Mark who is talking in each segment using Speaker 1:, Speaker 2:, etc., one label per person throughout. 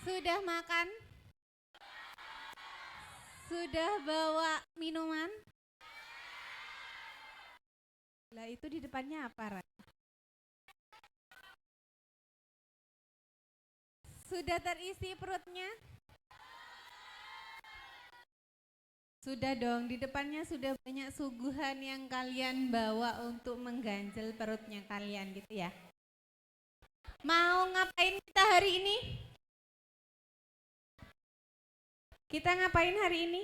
Speaker 1: Sudah makan? Sudah bawa minuman? Lah itu di depannya apa, Ran? Sudah terisi perutnya? Sudah dong, di depannya sudah banyak suguhan yang kalian bawa untuk mengganjal perutnya kalian gitu ya. Mau ngapain kita hari ini? Kita ngapain hari ini?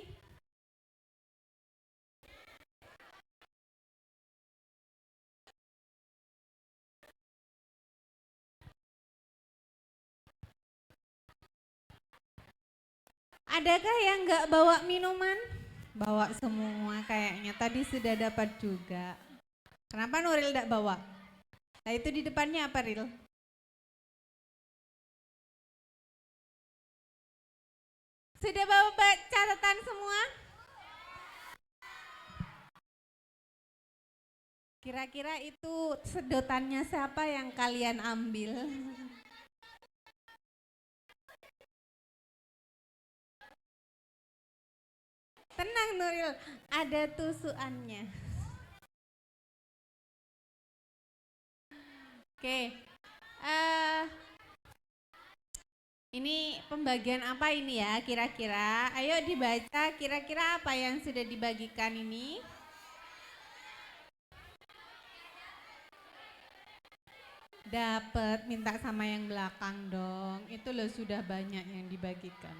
Speaker 1: Adakah yang nggak bawa minuman? Bawa semua kayaknya, tadi sudah dapat juga. Kenapa Nuril nggak bawa? Nah itu di depannya apa, Ril? Sudah bawa catatan semua? Kira-kira itu sedotannya siapa yang kalian ambil? Tenang Nuril, ada tusukannya. Oke, ini pembagian apa ini ya kira-kira? Ayo dibaca kira-kira apa yang sudah dibagikan ini? Dapat, minta sama yang belakang dong. Itu loh sudah banyak yang dibagikan.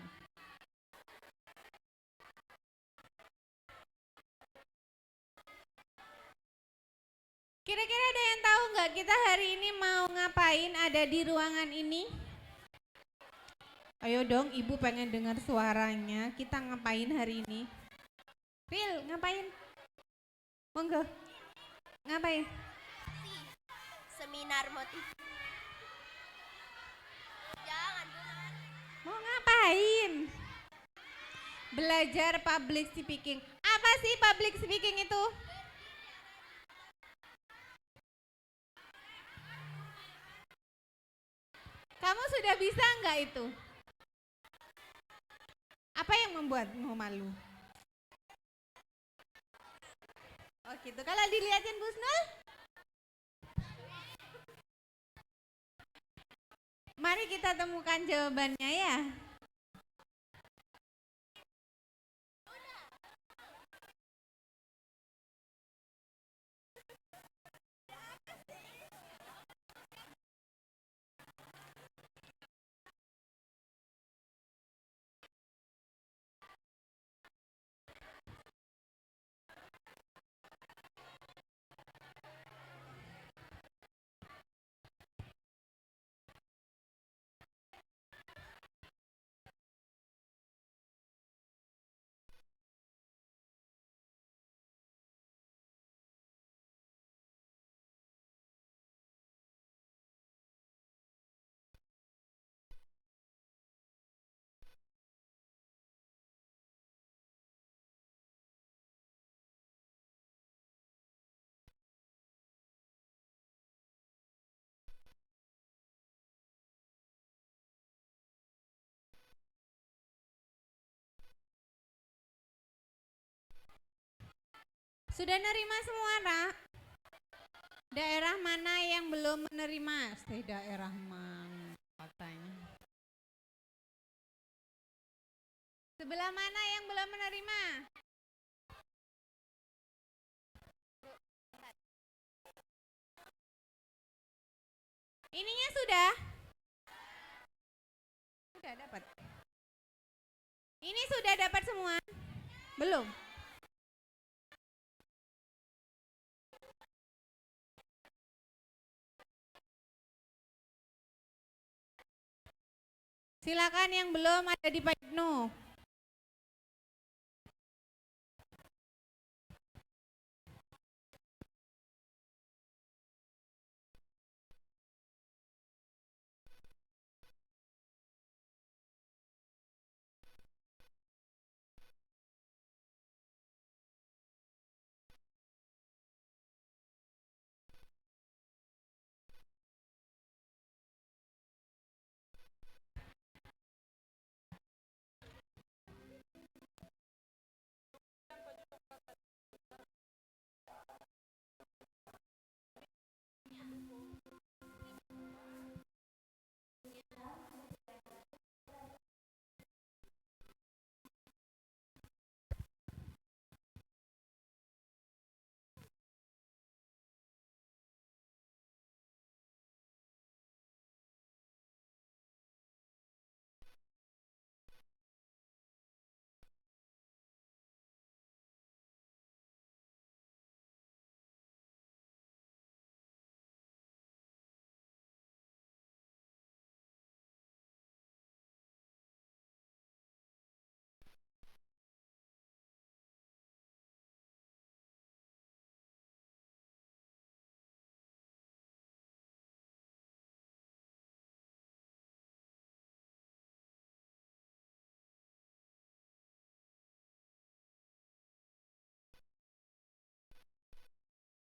Speaker 1: Kira-kira ada yang tahu nggak kita hari ini mau ngapain ada di ruangan ini? Ayo dong, ibu pengen dengar suaranya. Kita ngapain hari ini? Ril, ngapain? Monggo. Ngapain?
Speaker 2: Seminar motivasi. Jangan.
Speaker 1: Mau ngapain? Belajar public speaking. Apa sih public speaking itu? Kamu sudah bisa nggak itu? Apa yang membuatmu malu? Oh gitu, kalau dilihatin Busnul? Mari kita temukan jawabannya ya. Sudah nerima semua, Nak? Daerah mana yang belum menerima? Daerah mana katanya? Sebelah mana yang belum menerima? Ininya sudah? Sudah dapat. Ini sudah dapat semua? Belum? Silakan yang belum ada di Pak Ibnu.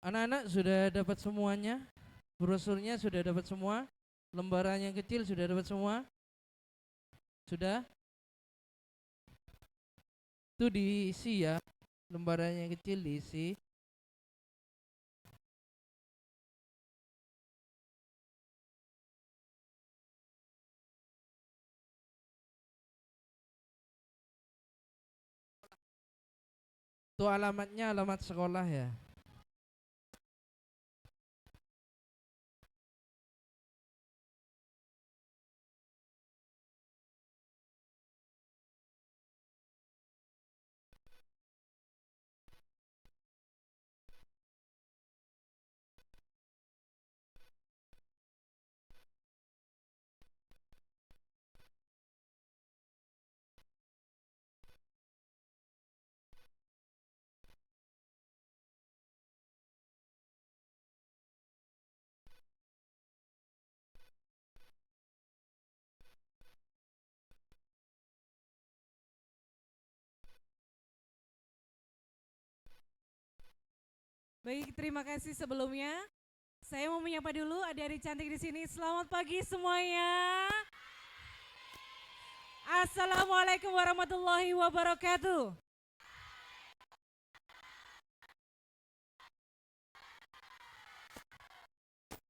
Speaker 2: Anak-anak sudah dapat semuanya? Brosurnya sudah dapat semua? Lembaran yang kecil sudah dapat semua? Sudah? Itu diisi ya, lembaran yang kecil diisi. Itu alamatnya alamat sekolah ya.
Speaker 3: Baik, terima kasih sebelumnya. Saya mau menyapa dulu adik-adik cantik di sini. Selamat pagi semuanya. Assalamualaikum warahmatullahi wabarakatuh.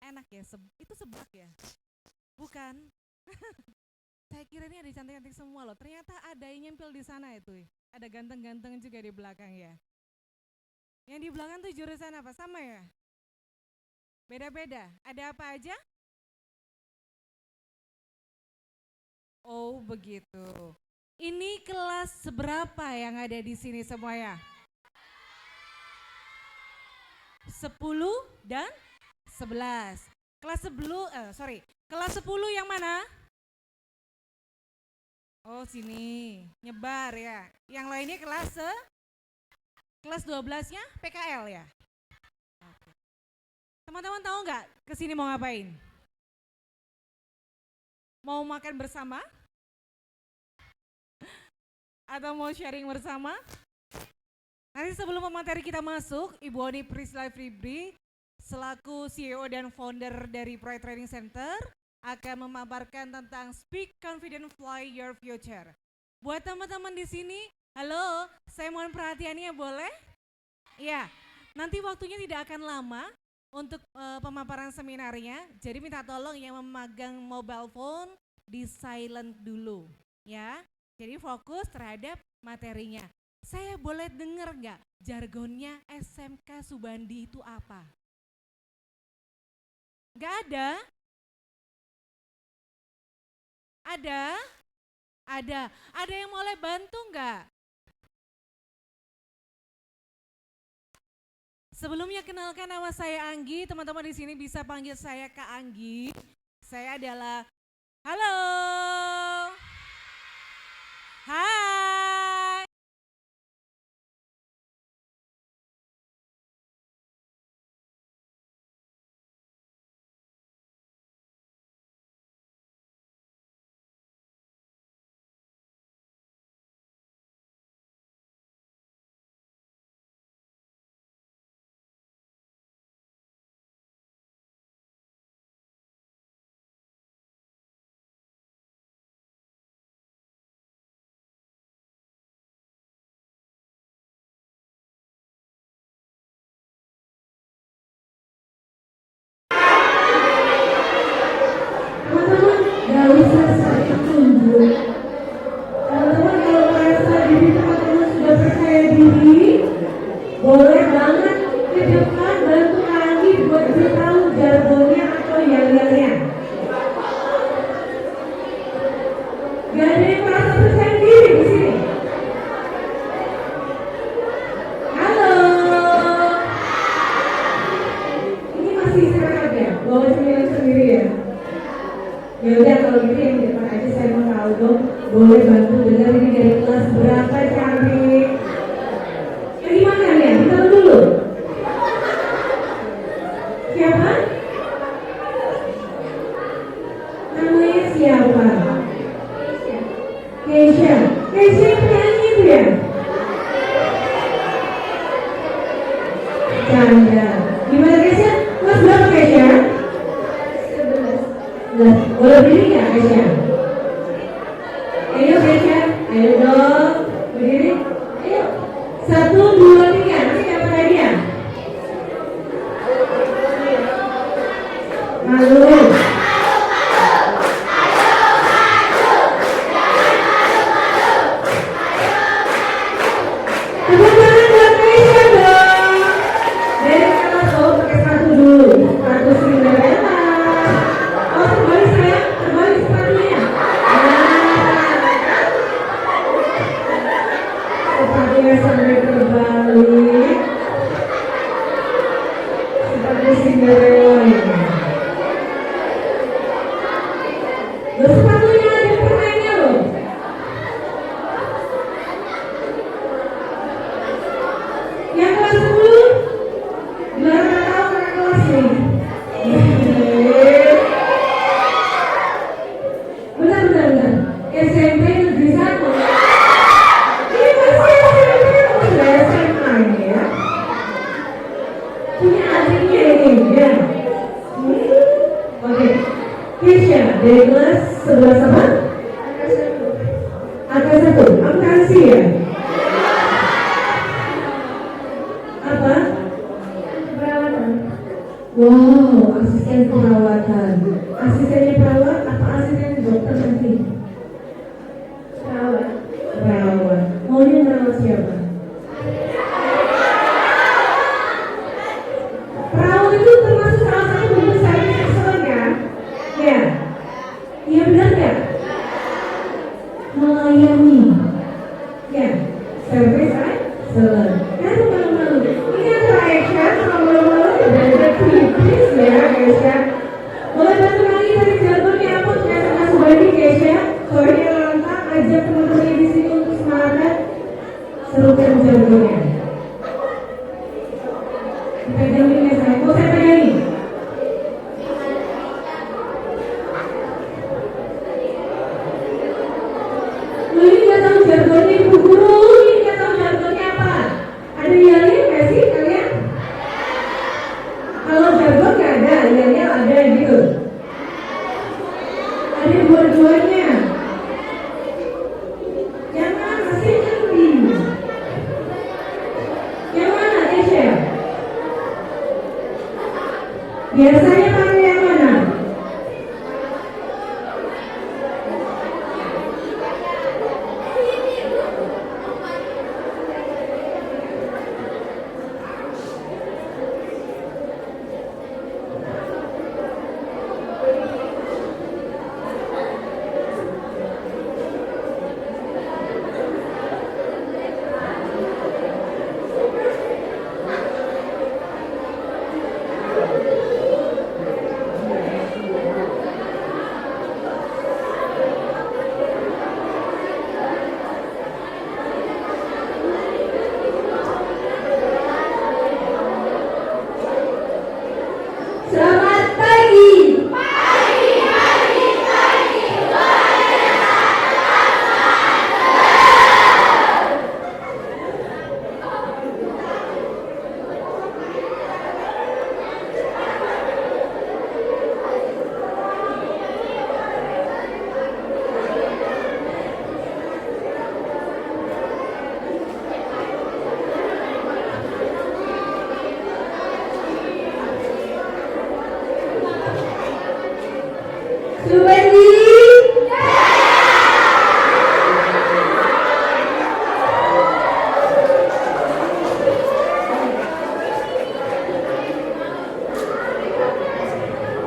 Speaker 3: Enak ya, itu sebak ya? Bukan? Saya kira ini ada cantik-cantik semua loh. Ternyata ada yang nyempil di sana itu. Ada ganteng-ganteng juga di belakang ya. Yang di belakang tuh jurusan apa? Sama ya? Beda-beda. Ada apa aja? Oh begitu. Ini kelas seberapa yang ada di sini semuanya? 10 dan 11. Kelas 10 yang mana? Oh sini, nyebar ya. Yang lainnya kelas 12-nya PKL ya? Teman-teman tahu nggak kesini mau ngapain? Mau makan bersama? Atau mau sharing bersama? Nanti sebelum materi kita masuk, Ibu Oni Priscilla Fibri selaku CEO dan founder dari Pride Training Center akan memaparkan tentang Speak Confident Fly Your Future. Buat teman-teman di sini, halo, saya mohon perhatiannya boleh? Ya, nanti waktunya tidak akan lama untuk pemaparan seminarnya, jadi minta tolong yang memegang mobile phone di silent dulu, ya. Jadi fokus terhadap materinya. Saya boleh dengar nggak jargonnya SMK Subandi itu apa? Nggak ada? Ada? Ada. Ada yang boleh bantu nggak? Sebelumnya kenalkan nama saya Anggi, teman-teman di sini bisa panggil saya Kak Anggi. Saya adalah halo. Hai.
Speaker 4: Gak usah saya tunjuk. Teman-teman kalau merasa diri teman-teman sudah percaya diri, boleh banget ke depan bantu Anggi buat beritahu jargonnya atau yel-yelnya. Gak ada yang merasa percaya diri di sini. Halo. Ini masih sekarang ya, bawa sendiri ya. Ya udah kalau gitu yang di depan aja saya mau tahu dong, boleh bantu dengar ini dari kelas berapa cantik? Yang di mana ya? Kita dulu. Siapa? Namanya siapa? Keisha. Keisha yang penyanyi itu ya? Canda. Nah, boleh berdiri nggak Keisha? Ayo Keisha, ayo dong, berdiri. Ayo, 1, 2, 3, nanti dapat hadiah. Malu. Tepuk tangan buat Keisha dong. Dari kelas pakai sepatu dulu, sepatu Cinderella. Oh, terbalik sayang, terbalik sepatunya. Sepatunya sampai terbalik. Sepatu Cinderella ini. Loh, sepatunya ada permainnya loh. Yang kelas 10 gelar nggak tahu kakak kelas nih. Bentar. SMP negeri 1. Ini masih SMP, sudah SMA ini ya. Punya adiknya ini ya. Oke. Keisha dari kelas sebelah sama? Angka 1. Akuntansi ya? Apa? Perawatan. Wow, asisten perawatan. Asistennya perawat apa asisten dokter nanti? Perawat. Perawat. Maunya merawat siapa? Perawat itu termasuk salah satu bentuk service excellence kan? Ya. Iya benar nggak? Melayani. Ya. Service excellence. Kan malu-malu. Ini antara action sama malu-malu ada kritis ya Keisha. Boleh bantu lagi tadi jargonnya apa ternyata nggak sebagi Keisha. Soalnya lantang ajak teman-temannya di sini untuk semangat. Serukan jargonnya. Pegangin ya saya. Mau saya pegangin? Lu ini nggak tahu jargonnya ibu guru, ini nggak tahu jargonnya apa? Ada yelnya nggak sih kalian? Kalau jargon nggak ada, yelnya ada gitu. Ada dua-duanya. Yang mana sih nanti? Yang mana Keisha? Biasanya pakai yang mana? Selamat pagi. Subandi.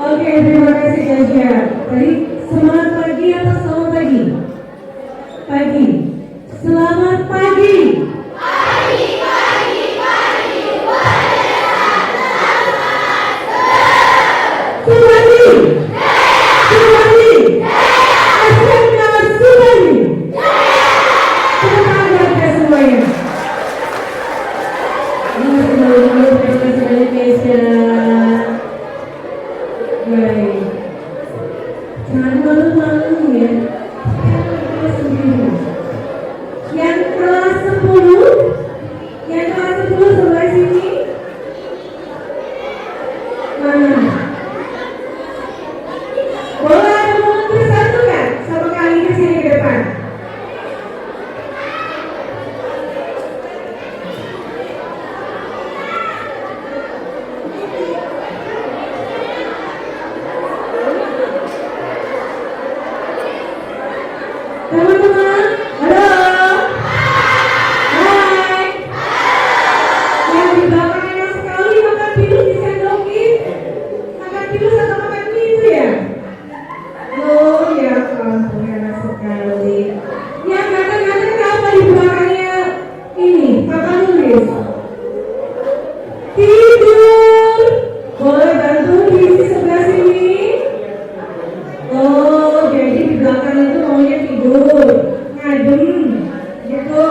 Speaker 4: Oke, terima kasih Keisha. Tadi semangat pagi atau selamat pagi? Pagi. Selamat pagi. Subandi. Subandi. SMK Subandi. Tepuk tangan buat kita semuanya. Terima kasih banyak Keisha. Baik. Jangan malu-malu ya. Kelas sendiri. Yang kelas 10, yang kelas 10 sebelah sini. Mana? Boleh teman-teman bersatu kan? Sama kali ke sini ke depan. Teman-teman, halo. Hai. Yang di belakang enak sekali makan tidur disendokin. Makan tidur atau makan mie itu ya? Oh ya ampun enak sekali. Yang kata-kata apa di belakangnya ini? Papan tulis. Tidur. Boleh bantu diisi sebelah sini? Oh, jadi di belakang itu maunya tidur, ngadem, gitu.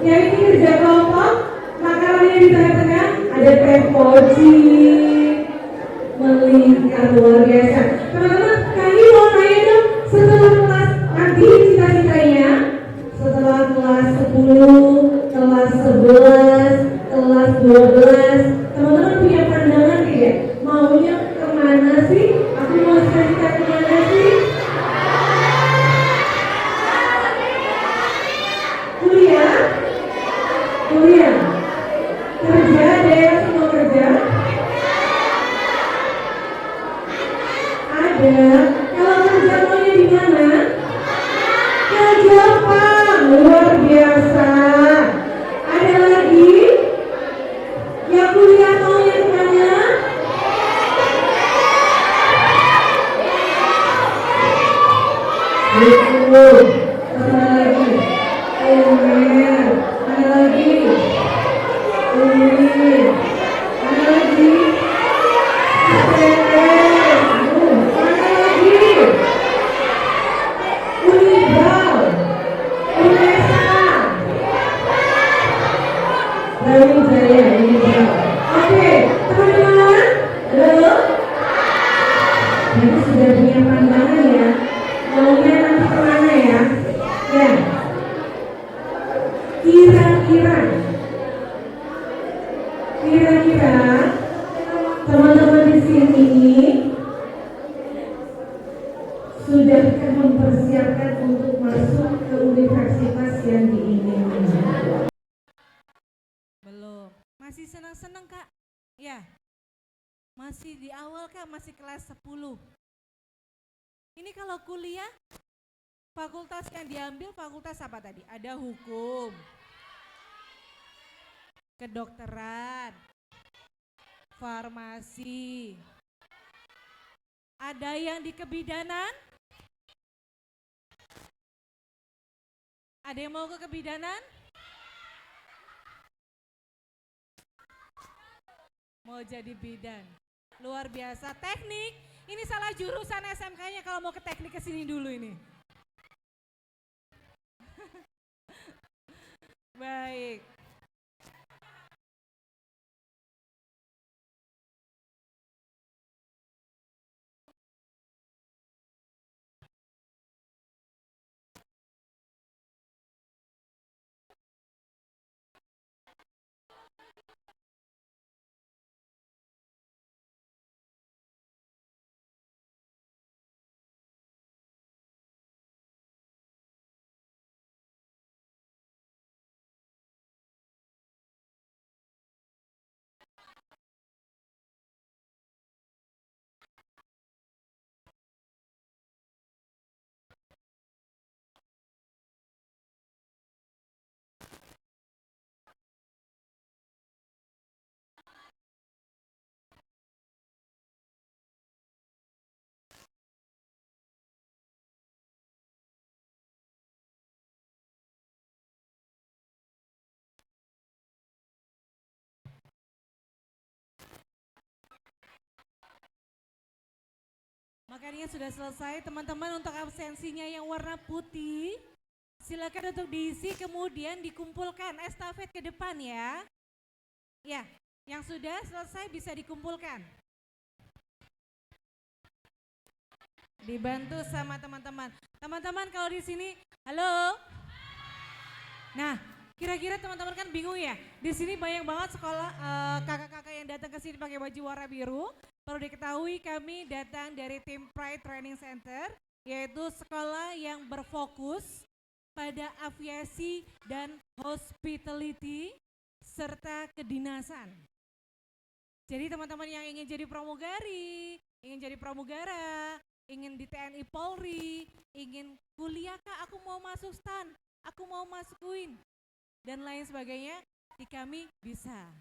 Speaker 4: Yang ini kerja kelompok, makanannya di tengah-tengah ada teh poci, melingkar luar biasa. Teman-teman, kali mau nanya dong, setelah kelas nanti cita-citanya, setelah kelas 10, kelas 11, kelas 12, teman-teman punya pandangan tidak? Maunya kemana sih? Aku mau cita-cita kemana sih? Kuliah? Kuliah? Kerja? Ada yang mau kerja? Ada. Kalau kerja maunya di mana? Ke Jepang. Luar biasa. Ada lagi? Yang kuliah maunya kemana? Betul. Mana lagi? Uner. Mana lagi? Unin. Mana lagi? ITS. Mana lagi? Unibal. UNESA. Brawijaya. Unibal. Oke, teman-teman. Halo. Jadi sudah punya pandangan ya. Maunya nanti kemana ya? Ya. Kira-kira teman-teman di sini sudahkah mempersiapkan untuk masuk ke universitas yang diinginkan?
Speaker 3: Belum. Masih senang-senang Kak? Ya. Masih di awal Kak, masih kelas 10. Ini kalau kuliah, fakultas yang diambil fakultas apa tadi? Ada hukum, kedokteran, farmasi. Ada yang di kebidanan? Ada yang mau ke kebidanan? Mau jadi bidan. Luar biasa. Teknik, ini salah jurusan SMK-nya kalau mau ke teknik, ke sini dulu ini. Baik. Makanya sudah selesai teman-teman. Untuk absensinya yang warna putih, silakan untuk diisi kemudian dikumpulkan estafet ke depan ya. Ya, yang sudah selesai bisa dikumpulkan. Dibantu sama teman-teman. Teman-teman kalau di sini, halo. Nah, kira-kira teman-teman kan bingung ya. Di sini banyak banget sekolah kakak-kakak yang datang ke sini pakai baju warna biru. Perlu diketahui kami datang dari tim Pride Training Center, yaitu sekolah yang berfokus pada aviasi dan hospitality serta kedinasan. Jadi teman-teman yang ingin jadi pramugari, ingin jadi pramugara, ingin di TNI Polri, ingin kuliah kak, aku mau masuk STAN, aku mau masuk UIN, dan lain sebagainya, di kami bisa.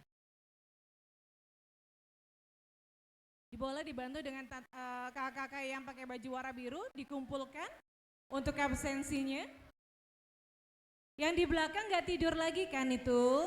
Speaker 3: Boleh dibantu dengan kakak-kakak yang pakai baju warna biru, dikumpulkan untuk absensinya. Yang di belakang nggak tidur lagi kan itu?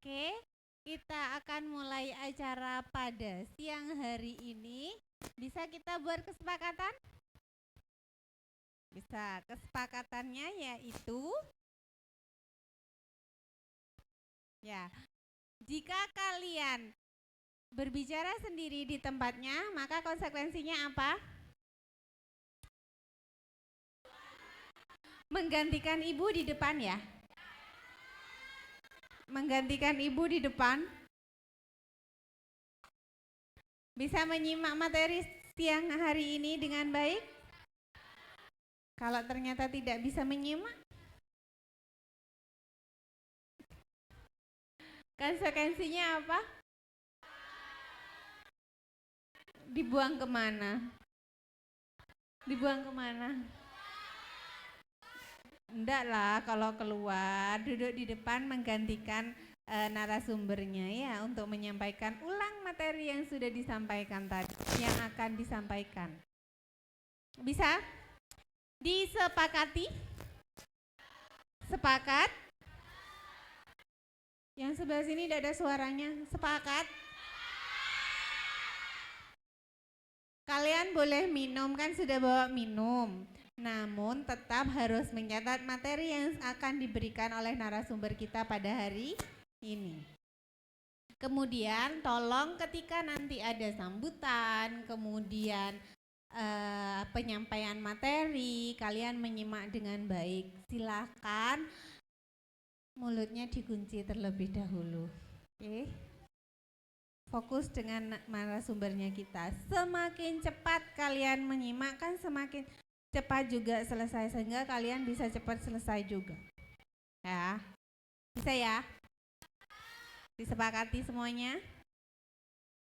Speaker 1: Oke, kita akan mulai acara pada siang hari ini. Bisa kita buat kesepakatan? Bisa. Kesepakatannya yaitu ya, jika kalian berbicara sendiri di tempatnya, maka konsekuensinya apa? Menggantikan ibu di depan ya. Menggantikan ibu di depan. Bisa menyimak materi siang hari ini dengan baik? Kalau ternyata tidak bisa menyimak, konsekuensinya apa? Dibuang kemana? Dibuang kemana? Enggak lah, kalau keluar duduk di depan menggantikan narasumbernya ya untuk menyampaikan ulang materi yang sudah disampaikan tadi, yang akan disampaikan. Bisa? Disepakati? Sepakat? Yang sebelah sini tidak ada suaranya. Sepakat? Kalian boleh minum, kan sudah bawa minum. Namun tetap harus mencatat materi yang akan diberikan oleh narasumber kita pada hari ini. Kemudian tolong ketika nanti ada sambutan, kemudian penyampaian materi, kalian menyimak dengan baik. Silakan mulutnya dikunci terlebih dahulu. Oke. Fokus dengan narasumbernya kita. Semakin cepat kalian menyimak, kan semakin cepat juga selesai, sehingga kalian bisa cepat selesai juga. Ya. Bisa ya? Disepakati semuanya?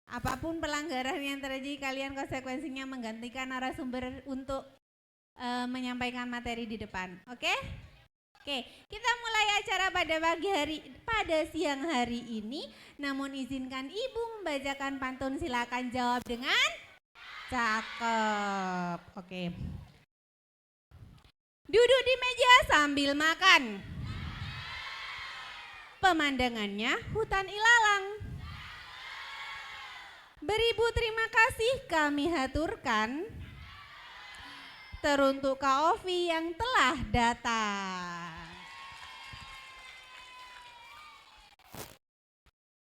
Speaker 1: Apapun pelanggaran yang terjadi, kalian konsekuensinya menggantikan narasumber untuk menyampaikan materi di depan. Oke? Oke, kita mulai acara pada siang hari ini. Namun izinkan Ibu membacakan pantun, silakan jawab dengan cakep. Oke. Duduk di meja sambil makan. Pemandangannya hutan ilalang. Beribu terima kasih kami haturkan teruntuk Kak Ovi yang telah datang.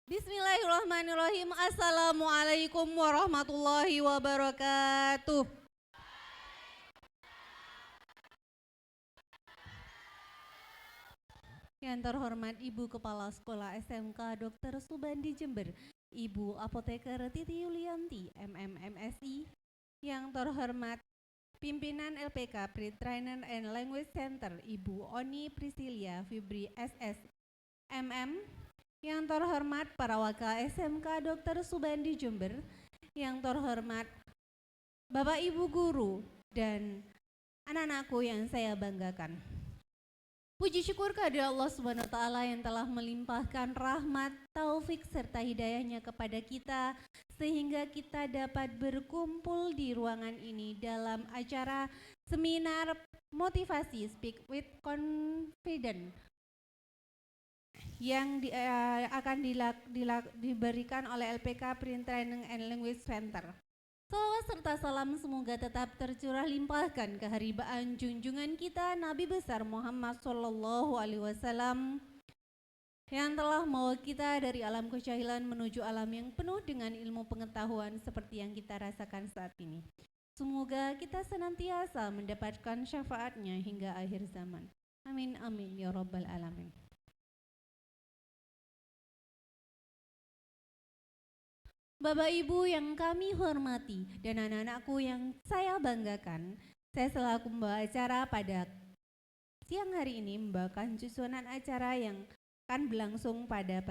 Speaker 1: Bismillahirrahmanirrahim. Assalamualaikum warahmatullahi wabarakatuh. Yang terhormat Ibu Kepala Sekolah SMK Dr. Subandi Jember, Ibu Apoteker Titi Yulianti, MMMSI. Yang terhormat Pimpinan LPK Pre-Trainer and Language Center, Ibu Oni Priscilia Fibri SS, MM. Yang terhormat para wakil SMK Dr. Subandi Jember, yang terhormat Bapak Ibu Guru dan anak-anakku yang saya banggakan. Puji syukur kehadirat Allah Subhanahu wa taala yang telah melimpahkan rahmat, taufik serta hidayahnya kepada kita sehingga kita dapat berkumpul di ruangan ini dalam acara seminar motivasi Speak with Confidence yang akan diberikan oleh LPK Print Training and Language Center. Salawat serta salam semoga tetap tercurah limpahkan keharibaan junjungan kita Nabi besar Muhammad Sallallahu Alaihi Wasallam yang telah membawa kita dari alam kejahilan menuju alam yang penuh dengan ilmu pengetahuan seperti yang kita rasakan saat ini. Semoga kita senantiasa mendapatkan syafaatnya hingga akhir zaman. Amin amin ya rabbal alamin. Bapak Ibu yang kami hormati dan anak-anakku yang saya banggakan, saya selaku membawa acara pada siang hari ini membawakan susunan acara yang akan berlangsung pada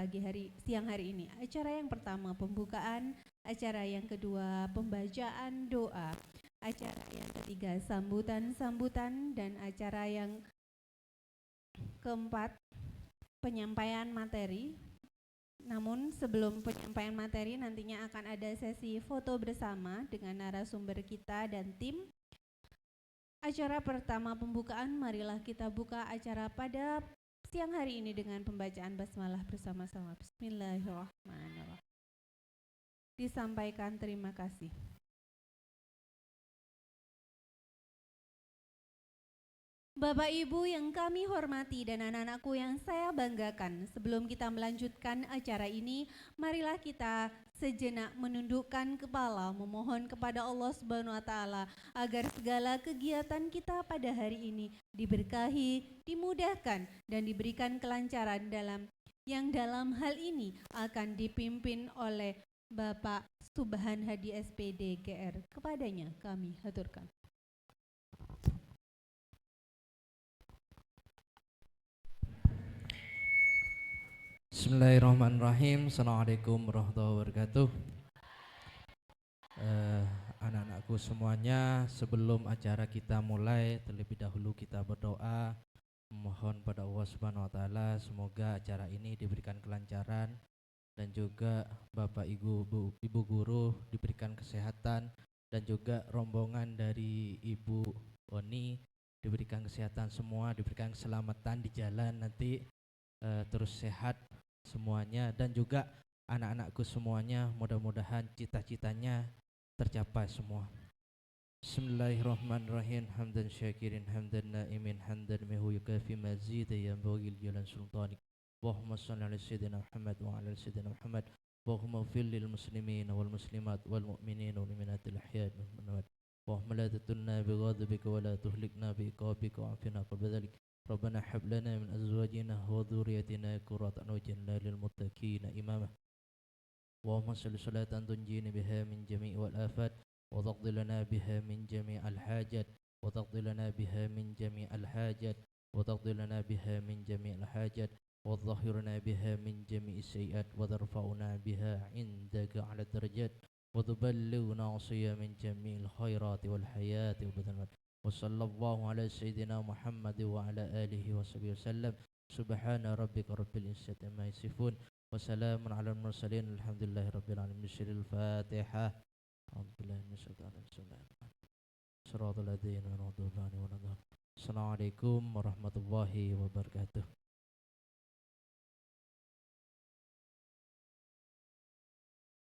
Speaker 1: siang hari ini. Acara yang pertama pembukaan, acara yang kedua pembacaan doa, acara yang ketiga sambutan-sambutan, dan acara yang keempat penyampaian materi. Namun sebelum penyampaian materi nantinya akan ada sesi foto bersama dengan narasumber kita dan tim. Acara pertama pembukaan, marilah kita buka acara pada siang hari ini dengan pembacaan basmalah bersama-sama. Bismillahirrahmanirrahim. Disampaikan terima kasih. Bapak Ibu yang kami hormati dan anak-anakku yang saya banggakan, sebelum kita melanjutkan acara ini, marilah kita sejenak menundukkan kepala memohon kepada Allah Subhanahu wa taala agar segala kegiatan kita pada hari ini diberkahi, dimudahkan dan diberikan kelancaran dalam hal ini akan dipimpin oleh Bapak Subhan Hadi SPD GR. Kepadanya kami haturkan.
Speaker 2: Bismillahirrahmanirrahim. Assalamualaikum warahmatullahi wabarakatuh. Anak-anakku semuanya, sebelum acara kita mulai, terlebih dahulu kita berdoa memohon pada Allah Subhanahu wa taala semoga acara ini diberikan kelancaran dan juga Bapak Ibu guru diberikan kesehatan dan juga rombongan dari Ibu Oni diberikan kesehatan semua, diberikan keselamatan di jalan nanti, terus sehat semuanya, dan juga anak-anakku semuanya mudah-mudahan cita-citanya tercapai semua. Bismillahirrahmanirrahim. Hamdan syakirin, hamdan naimin, hamdan mihu yukafi mazida yang bagi jalan sultanik. Allahumma salli ala sayyidina Muhammad wa ala sayyidina Muhammad. Allahumma ighfir lil muslimin wal muslimat wal mu'minin wal mu'minatil ahya'i minhum wal amwat. Allahumma la tatunna bi ghadabika wa la tuhlikna bi iqabika wa afina qabla dhalik. ربنا هب لنا من أزواجنا وذريتنا قرة أعين واجعلنا للمتقين إماما اللهم صل صلاة تنجينا بها من جميع الآفات وتقضي لنا بها من جميع الحاجات وتقضي لنا بها من جميع الحاجات وتقضي لنا بها من جميع الحاجات وتطهرنا بها من جميع السيئات وترفعنا بها عندك على الدرجات وتبلغنا عصيا من جميع الخيرات والحياة والبدنات وصلى الله على سيدنا محمد وعلى آله وصحبه وسلم سبحان ربك رب العزة عما يصفون وسلام على المرسلين الحمد لله رب العالمين. الفاتحة. أعوذ بالله من الشيطان الرجيم. صراط الذين أنعمت عليهم. Assalamualaikum warahmatullahi wabarakatuh.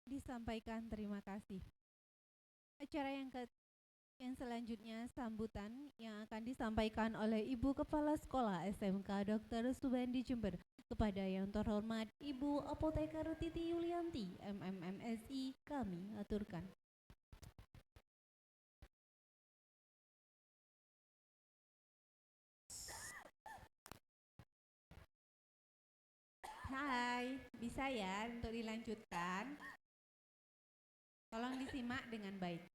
Speaker 1: Disampaikan terima kasih. Acara yang selanjutnya sambutan yang akan disampaikan oleh Ibu Kepala Sekolah SMK Dr. Subandi Jember kepada yang terhormat Ibu Apoteker Titi Yulianti MMMSI kami aturkan. Hai, bisa ya untuk dilanjutkan? Tolong disimak dengan baik.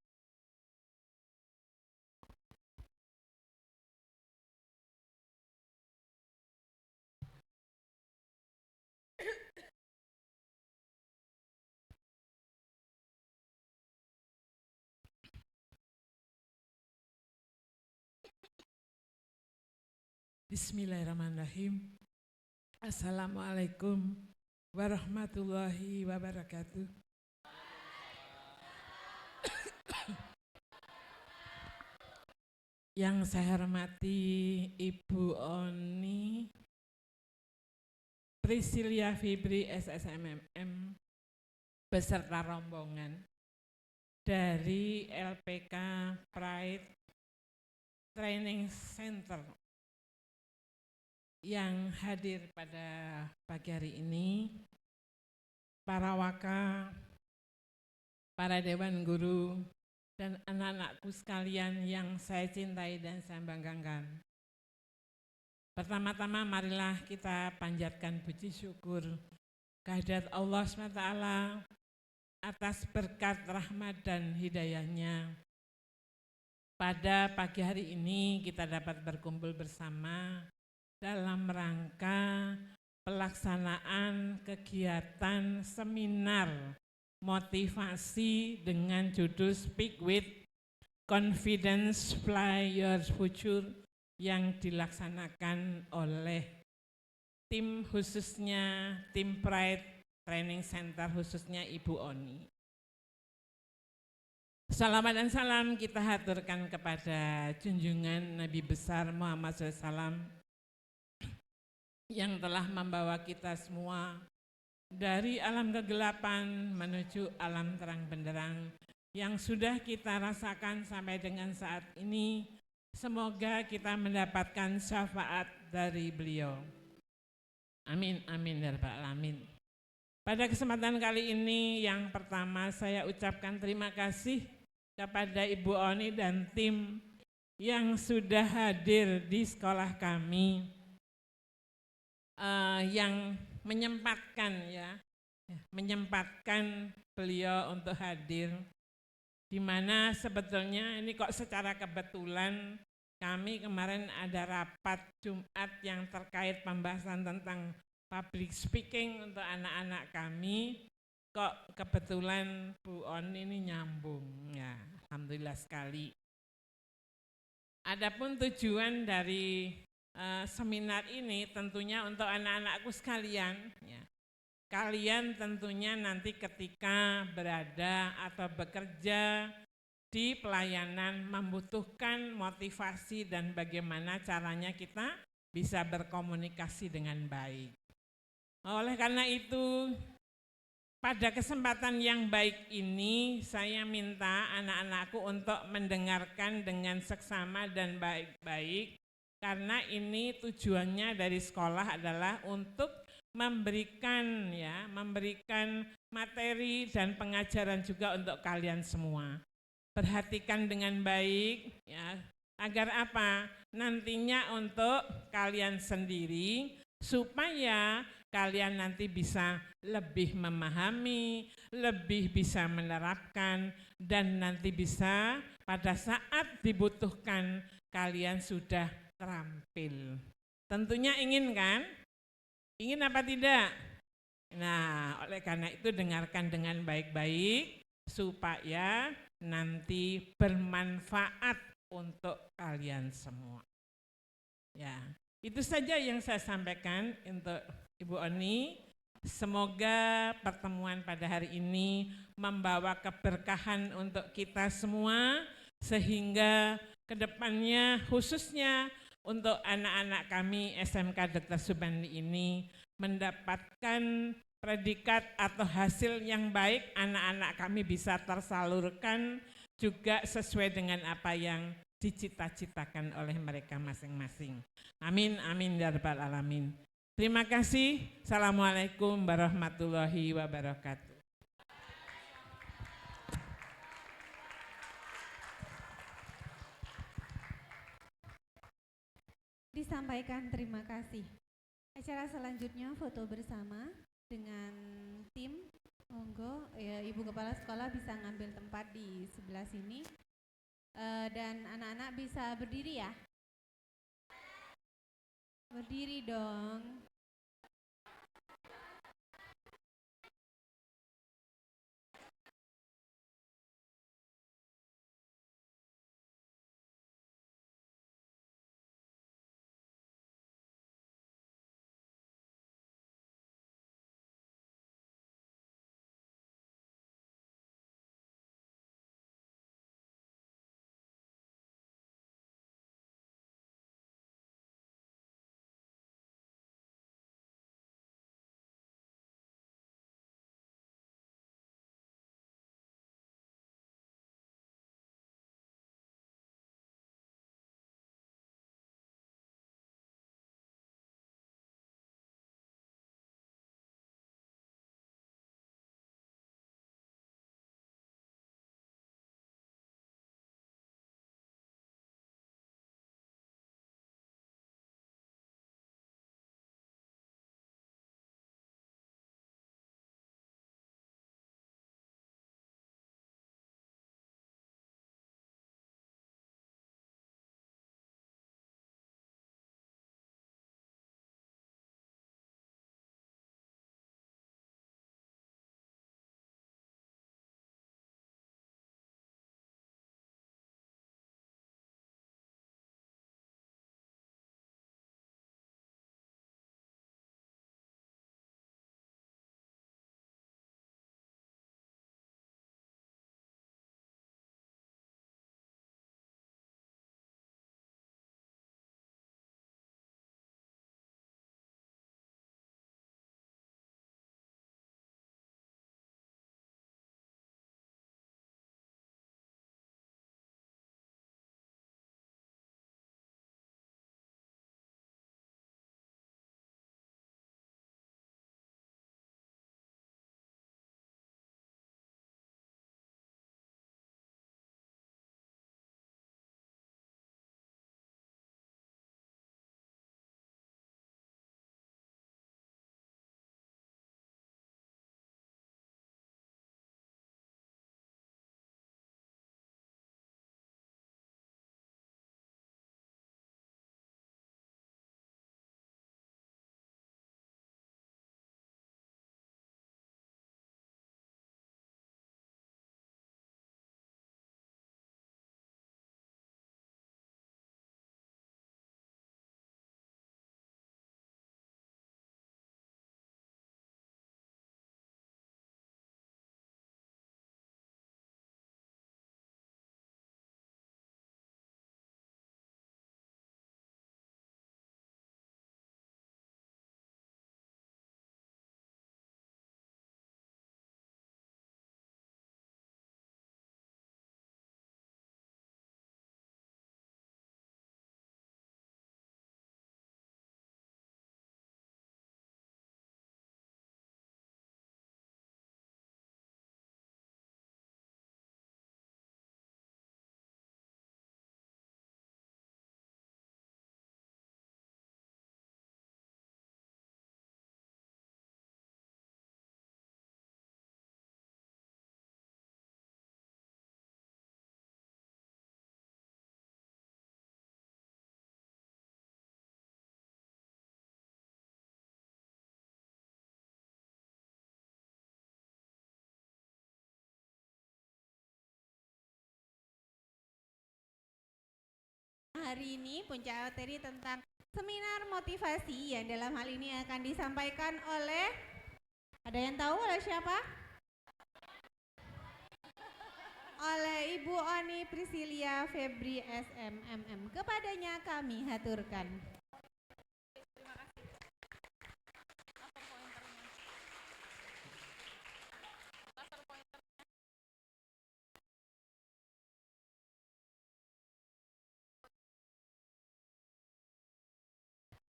Speaker 5: Bismillahirrahmanirrahim. Assalamualaikum warahmatullahi wabarakatuh. Yang saya hormati Ibu Oni Priscilia Fibri SSMM beserta rombongan dari LPK Pride Training Center yang hadir pada pagi hari ini, para waka, para dewan guru, dan anak-anakku sekalian yang saya cintai dan saya banggakan. Pertama-tama marilah kita panjatkan puji syukur kehadirat Allah SWT atas berkat rahmat dan hidayahnya. Pada pagi hari ini kita dapat berkumpul bersama dalam rangka pelaksanaan kegiatan seminar motivasi dengan judul Speak with Confidence, Fly Your Future yang dilaksanakan oleh tim khususnya tim Pride Training Center khususnya Ibu Oni. Selamat dan salam kita haturkan kepada junjungan Nabi besar Muhammad SAW yang telah membawa kita semua dari alam kegelapan menuju alam terang benderang yang sudah kita rasakan sampai dengan saat ini. Semoga kita mendapatkan syafaat dari beliau. Amin, amin ya rabbal alamin. Pada kesempatan kali ini yang pertama saya ucapkan terima kasih kepada Ibu Oni dan tim yang sudah hadir di sekolah kami, yang menyempatkan beliau untuk hadir, di mana sebetulnya ini kok secara kebetulan kami kemarin ada rapat Jumat yang terkait pembahasan tentang public speaking untuk anak-anak kami, kok kebetulan Bu Oni ini nyambung, ya alhamdulillah sekali. Adapun tujuan dari seminar ini tentunya untuk anak-anakku sekalian, ya. Kalian tentunya nanti ketika berada atau bekerja di pelayanan membutuhkan motivasi dan bagaimana caranya kita bisa berkomunikasi dengan baik. Oleh karena itu, pada kesempatan yang baik ini saya minta anak-anakku untuk mendengarkan dengan seksama dan baik-baik, karena ini tujuannya dari sekolah adalah untuk memberikan materi dan pengajaran juga untuk kalian semua. Perhatikan dengan baik, ya, agar apa? Nantinya untuk kalian sendiri supaya kalian nanti bisa lebih memahami, lebih bisa menerapkan, dan nanti bisa pada saat dibutuhkan kalian sudah terampil. Tentunya ingin kan? Ingin apa tidak? Nah, oleh karena itu dengarkan dengan baik-baik supaya nanti bermanfaat untuk kalian semua. Ya, itu saja yang saya sampaikan untuk Ibu Oni. Semoga pertemuan pada hari ini membawa keberkahan untuk kita semua, sehingga kedepannya khususnya untuk anak-anak kami SMK Dr. Subandi ini mendapatkan predikat atau hasil yang baik, anak-anak kami bisa tersalurkan juga sesuai dengan apa yang dicita-citakan oleh mereka masing-masing. Amin, amin ya rabbal alamin. Terima kasih. Assalamualaikum warahmatullahi wabarakatuh.
Speaker 1: Disampaikan terima kasih. Acara selanjutnya foto bersama dengan tim. Monggo ya, Ibu Kepala Sekolah bisa ngambil tempat di sebelah sini. Dan anak-anak bisa berdiri ya. Berdiri dong. hari ini puncak materi tentang seminar motivasi yang dalam hal ini akan disampaikan oleh, ada yang tahu oleh siapa? Oleh Ibu Oni Priscilia Febri SMMM. Kepadanya kami haturkan.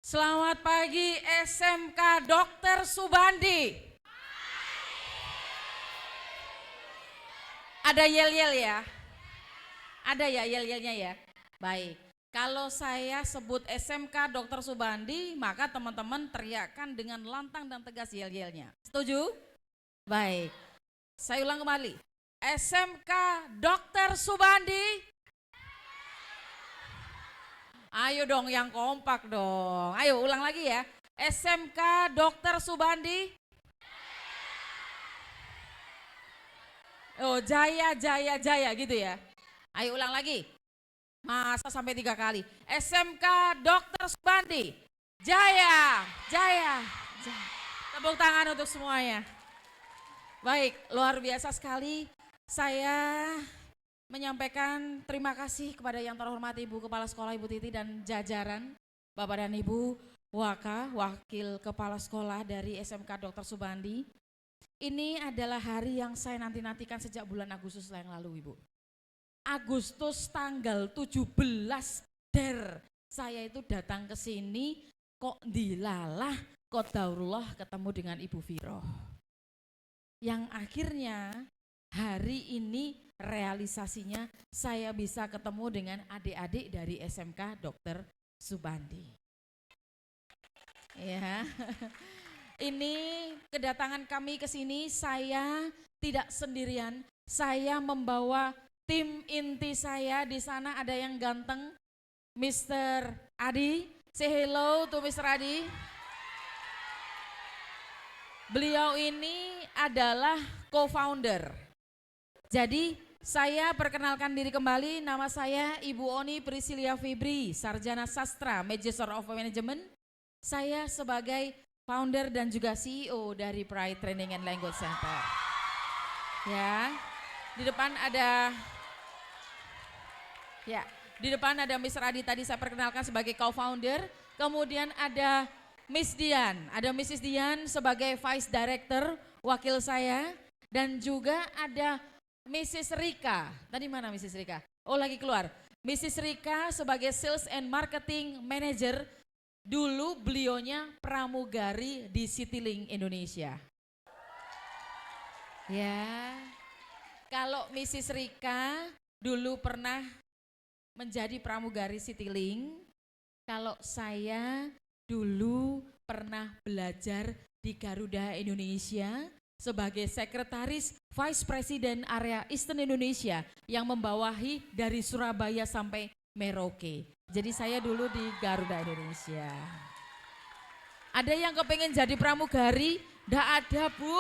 Speaker 6: Selamat pagi SMK Dr. Subandi. Ada yel-yel ya? Ada ya yel-yelnya ya? Baik. Kalau saya sebut SMK Dr. Subandi, maka teman-teman teriakkan dengan lantang dan tegas yel-yelnya. Setuju? Baik. Saya ulang kembali. SMK Dr. Subandi. Ayo dong yang kompak dong. Ayo ulang lagi ya. SMK Dr. Subandi. Oh Jaya, Jaya, Jaya gitu ya. Ayo ulang lagi. Masa sampai 3 kali. SMK Dr. Subandi. Jaya, Jaya, Jaya. Tepuk tangan untuk semuanya. Baik, luar biasa sekali. Saya menyampaikan terima kasih kepada yang terhormat Ibu Kepala Sekolah Ibu Titi dan jajaran Bapak dan Ibu Waka, Wakil Kepala Sekolah dari SMK Dr. Subandi. Ini adalah hari yang saya nanti-nantikan sejak bulan Agustus yang lalu Ibu. Agustus tanggal 17 saya itu datang ke sini kok dilalah kok daurullah ketemu dengan Ibu Viro. Yang akhirnya hari ini realisasinya saya bisa ketemu dengan adik-adik dari SMK Dr. Subandi. Ya. Ini kedatangan kami ke sini saya tidak sendirian. Saya membawa tim inti saya. Di sana ada yang ganteng, Mr. Adi. Say hello to Mr. Adi. Beliau ini adalah co-founder. Jadi saya perkenalkan diri kembali, nama saya Ibu Oni Priscilia Febri, Sarjana Sastra, Magister of Management. Saya sebagai founder dan juga CEO dari Pride Training and Language Center. Ya, di depan ada Mr. Adi tadi saya perkenalkan sebagai co-founder. Kemudian ada Miss Dian, ada Mrs. Dian sebagai Vice Director, wakil saya. Dan juga ada Mrs. Rika, tadi mana Mrs. Rika? Oh lagi keluar. Mrs. Rika sebagai Sales and Marketing Manager, dulu beliaunya pramugari di Citylink Indonesia. Ya, kalau Mrs. Rika dulu pernah menjadi pramugari Citylink, kalau saya dulu pernah belajar di Garuda Indonesia sebagai sekretaris Vice President area Eastern Indonesia yang membawahi dari Surabaya sampai Merauke. Jadi saya dulu di Garuda Indonesia. Ada yang kepengen jadi pramugari? Nggak ada Bu.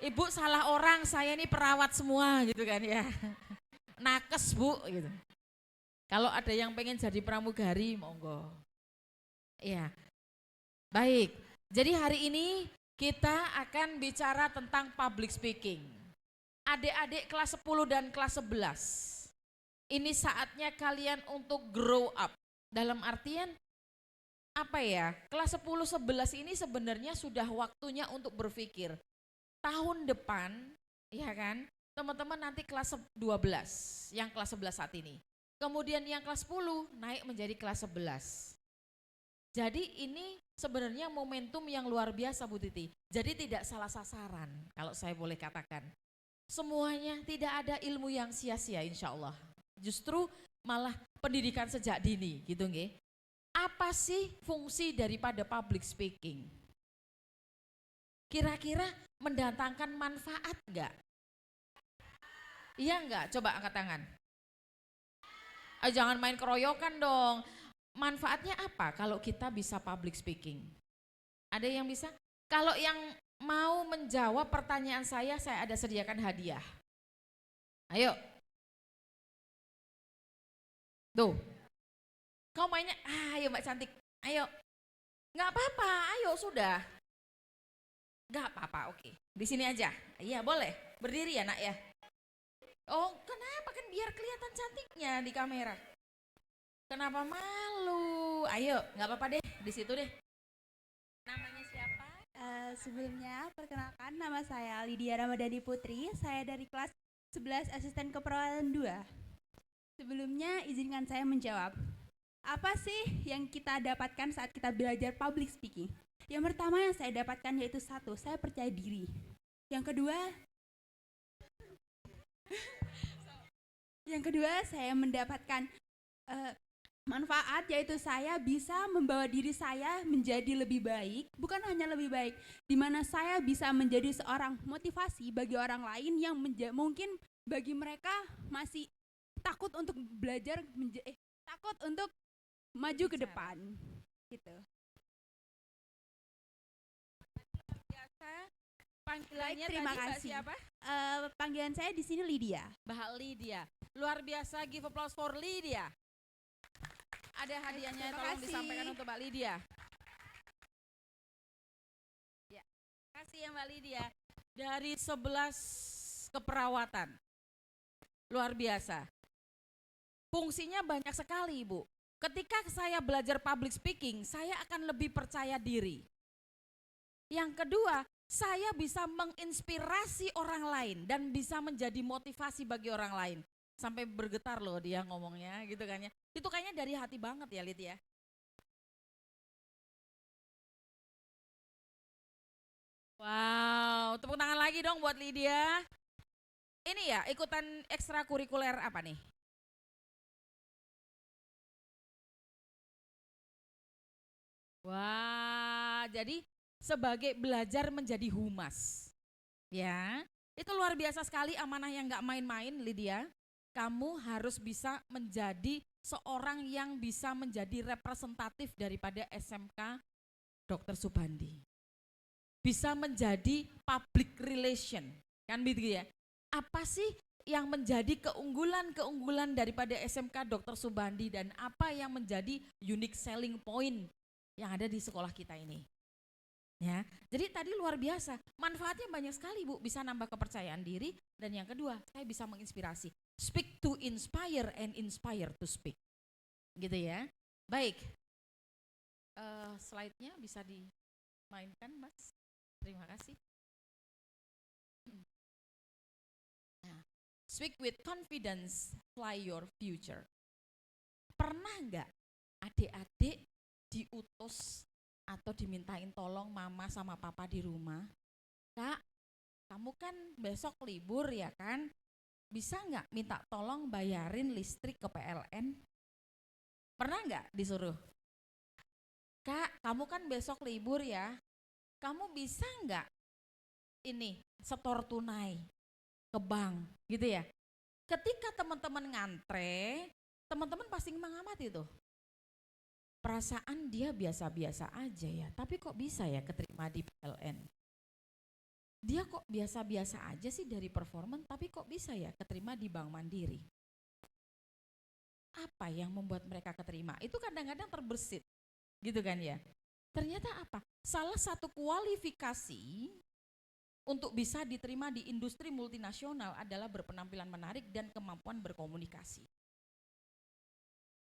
Speaker 6: Ibu salah orang, saya ini perawat semua gitu kan ya. Nakes Bu gitu. Kalau ada yang pengen jadi pramugari monggo. Ya, baik. Jadi hari ini kita akan bicara tentang public speaking. Adik-adik kelas 10 dan kelas 11. Ini saatnya kalian untuk grow up. Dalam artian apa ya? Kelas 10 11 ini sebenarnya sudah waktunya untuk berpikir. Tahun depan, ya kan? Teman-teman nanti kelas 12, yang kelas 11 saat ini. Kemudian yang kelas 10 naik menjadi kelas 11. Jadi ini sebenarnya momentum yang luar biasa Bu Titi. Jadi tidak salah sasaran kalau saya boleh katakan. Semuanya tidak ada ilmu yang sia-sia insya Allah. Justru malah pendidikan sejak dini gitu nggih. Apa sih fungsi daripada public speaking? Kira-kira mendatangkan manfaat enggak? Iya enggak? Coba angkat tangan. Jangan main keroyokan dong. Manfaatnya apa kalau kita bisa public speaking? Ada yang bisa? Kalau yang mau menjawab pertanyaan saya ada sediakan hadiah. Ayo. Tuh, kau mainnya, ayo Mbak Cantik, ayo. Nggak apa-apa, ayo sudah. Nggak apa-apa, oke. Di sini aja. Iya boleh, berdiri ya nak ya. Oh kenapa, kan biar kelihatan cantiknya di kamera. Kenapa malu? Ayo, nggak apa-apa deh, di situ deh. Namanya siapa?
Speaker 7: Sebelumnya, perkenalkan nama saya Lydia Ramadhani Putri, saya dari kelas 11 asisten keperawatan 2. Sebelumnya, izinkan saya menjawab. Apa sih yang kita dapatkan saat kita belajar public speaking? Yang pertama yang saya dapatkan yaitu 1, saya percaya diri. Yang kedua saya mendapatkan manfaat, yaitu saya bisa membawa diri saya menjadi lebih baik, bukan hanya lebih baik, di mana saya bisa menjadi seorang motivasi bagi orang lain yang mungkin bagi mereka masih takut untuk belajar, takut untuk maju ke depan, gitu.
Speaker 6: Biasa panggilannya
Speaker 7: Terima
Speaker 6: tadi Mbak
Speaker 7: kasih.
Speaker 6: siapa?
Speaker 7: Panggilan saya di sini Lydia.
Speaker 6: Mbak Lydia. Luar biasa, give applause for Lydia. Ada hadiahnya,
Speaker 7: Terima
Speaker 6: tolong
Speaker 7: kasih.
Speaker 6: disampaikan untuk Mbak Lydia. Ya, kasih ya Mbak Lydia. Dari 11 keperawatan. Luar biasa. Fungsinya banyak sekali, Ibu. Ketika saya belajar public speaking, saya akan lebih percaya diri. Yang kedua, saya bisa menginspirasi orang lain dan bisa menjadi motivasi bagi orang lain. Sampai bergetar loh dia ngomongnya gitu kan ya. Itu kayaknya dari hati banget ya Lid ya. Wow, tepuk tangan lagi dong buat Lydia. Ini ya ikutan ekstrakurikuler apa nih? Wah, jadi sebagai belajar menjadi humas. Ya, itu luar biasa sekali, amanah yang gak main-main Lydia. Kamu harus bisa menjadi seorang yang bisa menjadi representatif daripada SMK Dr. Subandi. Bisa menjadi public relation, kan begitu ya. Apa sih yang menjadi keunggulan-keunggulan daripada SMK Dr. Subandi dan apa yang menjadi unique selling point yang ada di sekolah kita ini? Ya, jadi tadi luar biasa, manfaatnya banyak sekali Bu, bisa nambah kepercayaan diri dan yang kedua, saya bisa menginspirasi. Speak to inspire and inspire to speak. Gitu ya. Baik. Slide-nya bisa dimainkan, Mas. Terima kasih. Nah, speak with confidence, fly your future. Pernah enggak adik-adik diutus atau dimintain tolong mama sama papa di rumah, Kak, kamu kan besok libur ya kan, bisa nggak minta tolong bayarin listrik ke PLN? Pernah nggak disuruh? Kak, kamu kan besok libur ya, kamu bisa nggak ini setor tunai ke bank gitu ya? Ketika teman-teman ngantre, teman-teman pasti mengamati tuh. Perasaan dia biasa-biasa aja ya, tapi kok bisa ya keterima di PLN? Dia kok biasa-biasa aja sih dari performan, tapi kok bisa ya keterima di Bank Mandiri? Apa yang membuat mereka keterima? Itu kadang-kadang terbersit, gitu kan ya. Ternyata apa? Salah satu kualifikasi untuk bisa diterima di industri multinasional adalah berpenampilan menarik dan kemampuan berkomunikasi.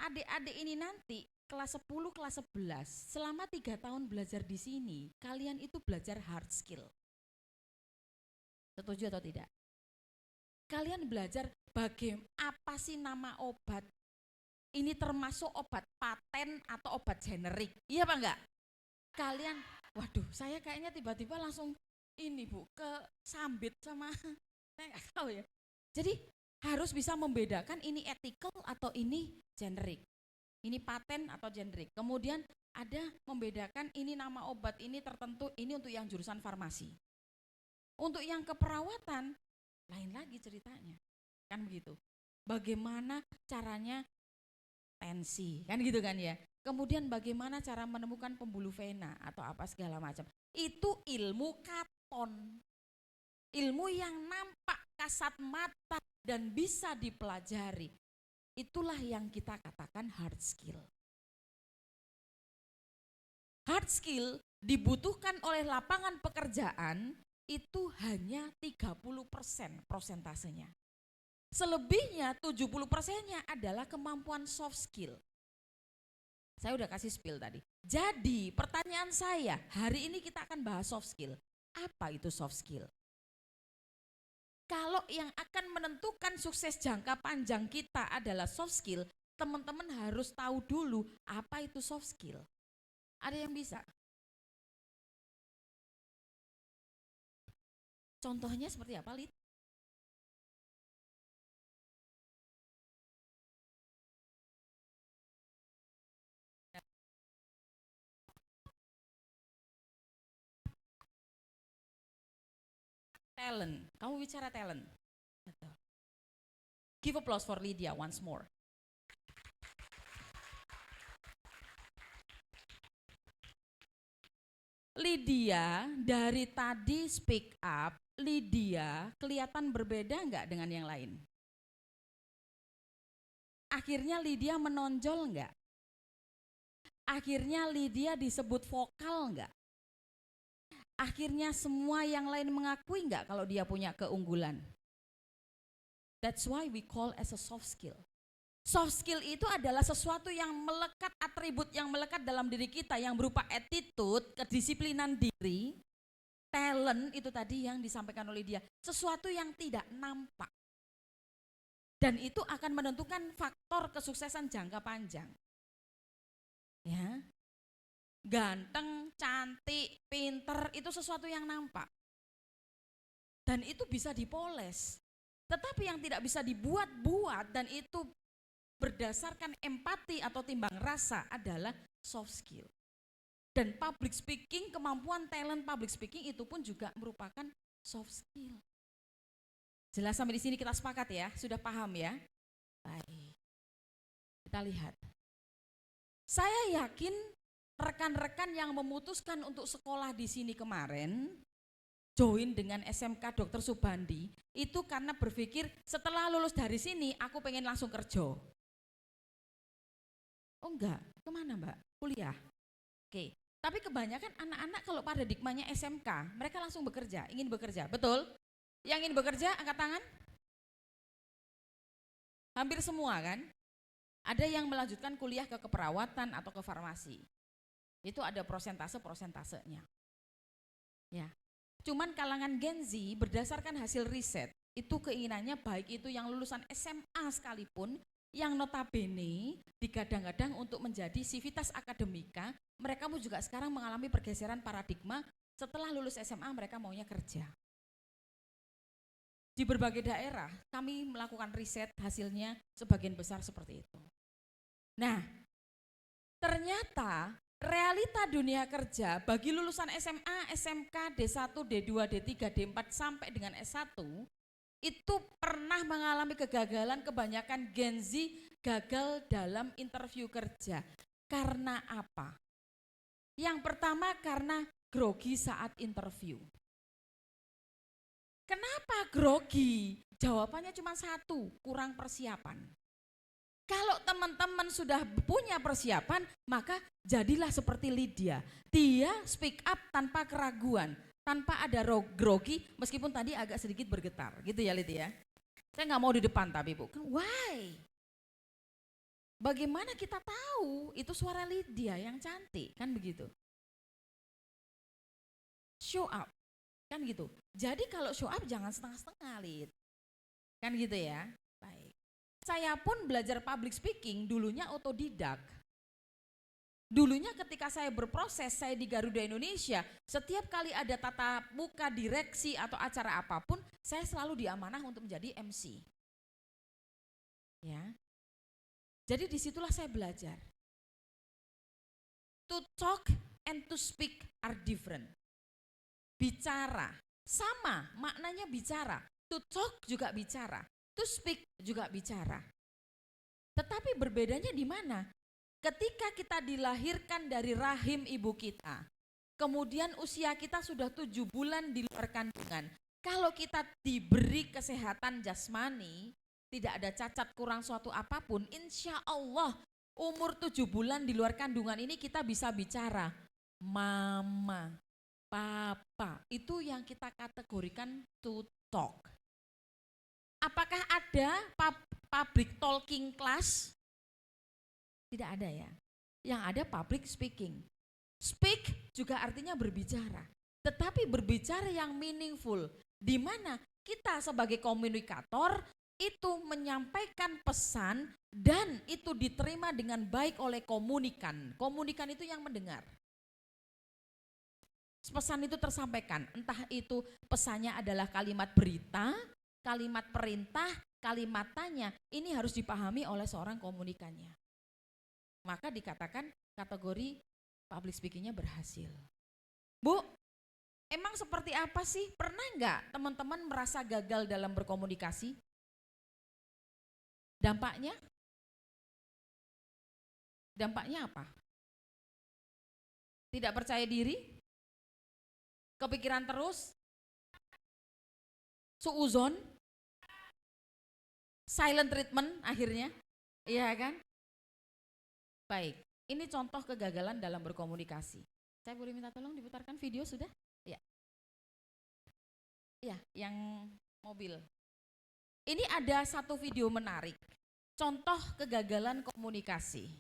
Speaker 6: Adik-adik ini nanti kelas 10, kelas 11, selama 3 tahun belajar di sini, kalian itu belajar hard skill. Setuju atau tidak? Kalian belajar bagaimana, apa sih nama obat? Ini termasuk obat paten atau obat generik. Iya apa enggak? Kalian, waduh saya kayaknya tiba-tiba langsung ini Bu, kesambit sama, saya enggak tahu ya. Jadi harus bisa membedakan ini ethical atau ini generik. Ini paten atau generik. Kemudian ada membedakan ini nama obat ini tertentu, ini untuk yang jurusan farmasi. Untuk yang keperawatan, lain lagi ceritanya. Kan begitu. Bagaimana caranya tensi, kan gitu kan ya. Kemudian bagaimana cara menemukan pembuluh vena atau apa segala macam. Itu ilmu katon. Ilmu yang nampak kasat mata dan bisa dipelajari. itulah yang kita katakan hard skill. Hard skill dibutuhkan oleh lapangan pekerjaan itu hanya 30% prosentasenya. Selebihnya 70%-nya adalah kemampuan soft skill. Saya udah kasih spill tadi. Jadi pertanyaan saya, hari ini kita akan bahas soft skill. Apa itu soft skill? Kalau yang akan menentukan sukses jangka panjang kita adalah soft skill, teman-teman harus tahu dulu apa itu soft skill. Ada yang bisa? Contohnya seperti apa, Lid? Talent. Kamu bicara talent. Betul. Give applause for Lydia once more. Lydia dari tadi speak up, Lydia kelihatan berbeda enggak dengan yang lain? Akhirnya Lydia menonjol enggak? Akhirnya Lydia disebut vokal enggak? Akhirnya semua yang lain mengakui enggak kalau dia punya keunggulan? That's why we call as a soft skill. Soft skill itu adalah sesuatu yang melekat, atribut yang melekat dalam diri kita yang berupa attitude, kedisiplinan diri, talent itu tadi yang disampaikan oleh dia. Sesuatu yang tidak nampak. Dan itu akan menentukan faktor kesuksesan jangka panjang. Ya. Ganteng, cantik, pinter itu sesuatu yang nampak. Dan itu bisa dipoles. Tetapi yang tidak bisa dibuat-buat dan itu berdasarkan empati atau timbang rasa adalah soft skill. Dan public speaking, kemampuan talent public speaking itu pun juga merupakan soft skill. Jelas sampai di sini kita sepakat ya, sudah paham ya? Baik. Kita lihat. Saya yakin rekan-rekan yang memutuskan untuk sekolah di sini kemarin, join dengan SMK Dr. Subandi, itu karena berpikir setelah lulus dari sini aku pengen langsung kerja. Oh enggak, kemana Mbak? Kuliah. Oke, tapi kebanyakan anak-anak kalau paradigmanya SMK, mereka langsung bekerja, ingin bekerja, betul? Yang ingin bekerja, angkat tangan. Hampir semua kan? Ada yang melanjutkan kuliah ke keperawatan atau ke farmasi. Itu ada prosentase-prosentasenya. Ya. Cuman kalangan Gen Z berdasarkan hasil riset, itu keinginannya baik itu yang lulusan SMA sekalipun, yang notabene digadang-gadang untuk menjadi sivitas akademika, mereka pun juga sekarang mengalami pergeseran paradigma setelah lulus SMA mereka maunya kerja. Di berbagai daerah kami melakukan riset, hasilnya sebagian besar seperti itu. Nah, ternyata realita dunia kerja bagi lulusan SMA, SMK, D1, D2, D3, D4 sampai dengan S1 itu pernah mengalami kegagalan. Kebanyakan Gen Z gagal dalam interview kerja. Karena apa? Yang pertama karena grogi saat interview. Kenapa grogi? Jawabannya cuma satu, kurang persiapan. Kalau teman-teman sudah punya persiapan, maka jadilah seperti Lydia. Dia speak up tanpa keraguan, tanpa ada grogi, meskipun tadi agak sedikit bergetar, gitu ya Lydia. Saya nggak mau di depan tapi Bu, why? Bagaimana kita tahu itu suara Lydia yang cantik, kan begitu? Show up, kan gitu. Jadi kalau show up jangan setengah-setengah, Lid. Kan gitu ya. Baik. Saya pun belajar public speaking dulunya otodidak. Dulunya ketika saya berproses, saya di Garuda Indonesia, setiap kali ada tatap muka direksi atau acara apapun, saya selalu diamanah untuk menjadi MC. Ya. Jadi disitulah saya belajar. To talk and to speak are different. Bicara, sama maknanya bicara. To talk juga bicara, to speak juga bicara. Tetapi berbedanya di mana? Ketika kita dilahirkan dari rahim ibu kita, kemudian usia kita sudah 7 bulan di luar kandungan. Kalau kita diberi kesehatan jasmani, tidak ada cacat kurang suatu apapun, insya Allah umur 7 bulan di luar kandungan ini kita bisa bicara. Mama, papa, itu yang kita kategorikan to talk. Apakah ada public talking class? Tidak ada ya. Yang ada public speaking. Speak juga artinya berbicara. Tetapi berbicara yang meaningful. Di mana kita sebagai komunikator itu menyampaikan pesan dan itu diterima dengan baik oleh komunikan. Komunikan itu yang mendengar. Pesan itu tersampaikan, entah itu pesannya adalah kalimat berita, kalimat perintah, kalimat tanya, ini harus dipahami oleh seorang komunikannya. Maka dikatakan kategori public speakingnya berhasil. Bu, emang seperti apa sih? Pernah enggak teman-teman merasa gagal dalam berkomunikasi? Dampaknya? Dampaknya apa? Tidak percaya diri? Kepikiran terus? Suuzon? Silent treatment akhirnya? Iya kan? Baik, ini contoh kegagalan dalam berkomunikasi. Saya boleh minta tolong diputarkan video sudah? Ya. Ya, yang mobil. Ini ada satu video menarik. Contoh kegagalan komunikasi.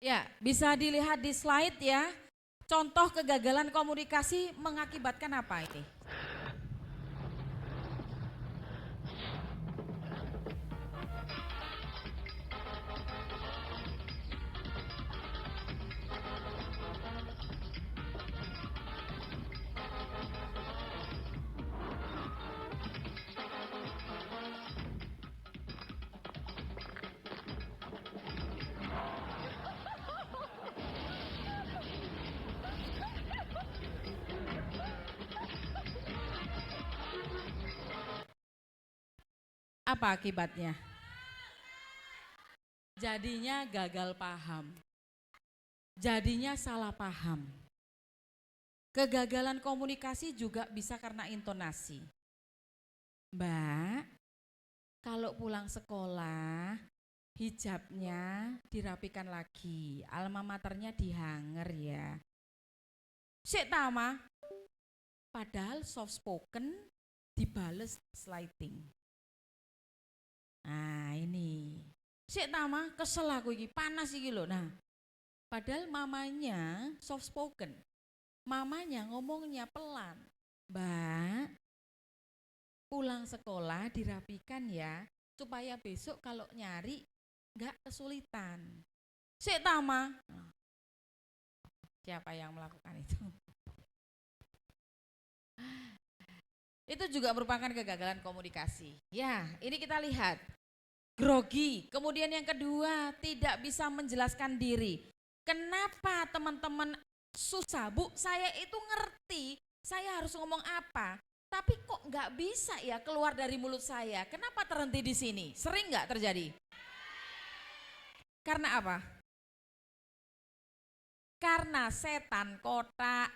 Speaker 6: Ya, bisa dilihat di slide ya. Contoh kegagalan komunikasi mengakibatkan apa ini? Apa akibatnya? Jadinya gagal paham. Jadinya salah paham. Kegagalan komunikasi juga bisa karena intonasi. Mbak, kalau pulang sekolah hijabnya dirapikan lagi, alma maternya dihanger ya. Sik tama, padahal soft spoken dibales sliding. Nah ini, sik tama kesel aku iki, panas iki lho. Nah, padahal mamanya soft spoken, mamanya ngomongnya pelan. Mbak, pulang sekolah dirapikan ya, supaya besok kalau nyari nggak kesulitan. Sik tama. Nah, siapa yang melakukan itu? Itu juga merupakan kegagalan komunikasi. Ya, ini kita lihat. Grogi. Kemudian yang kedua, tidak bisa menjelaskan diri. Kenapa teman-teman susah? Bu, saya itu ngerti, saya harus ngomong apa? Tapi kok nggak bisa ya keluar dari mulut saya? Kenapa terhenti di sini? Sering nggak terjadi? Karena apa? Karena setan kotak.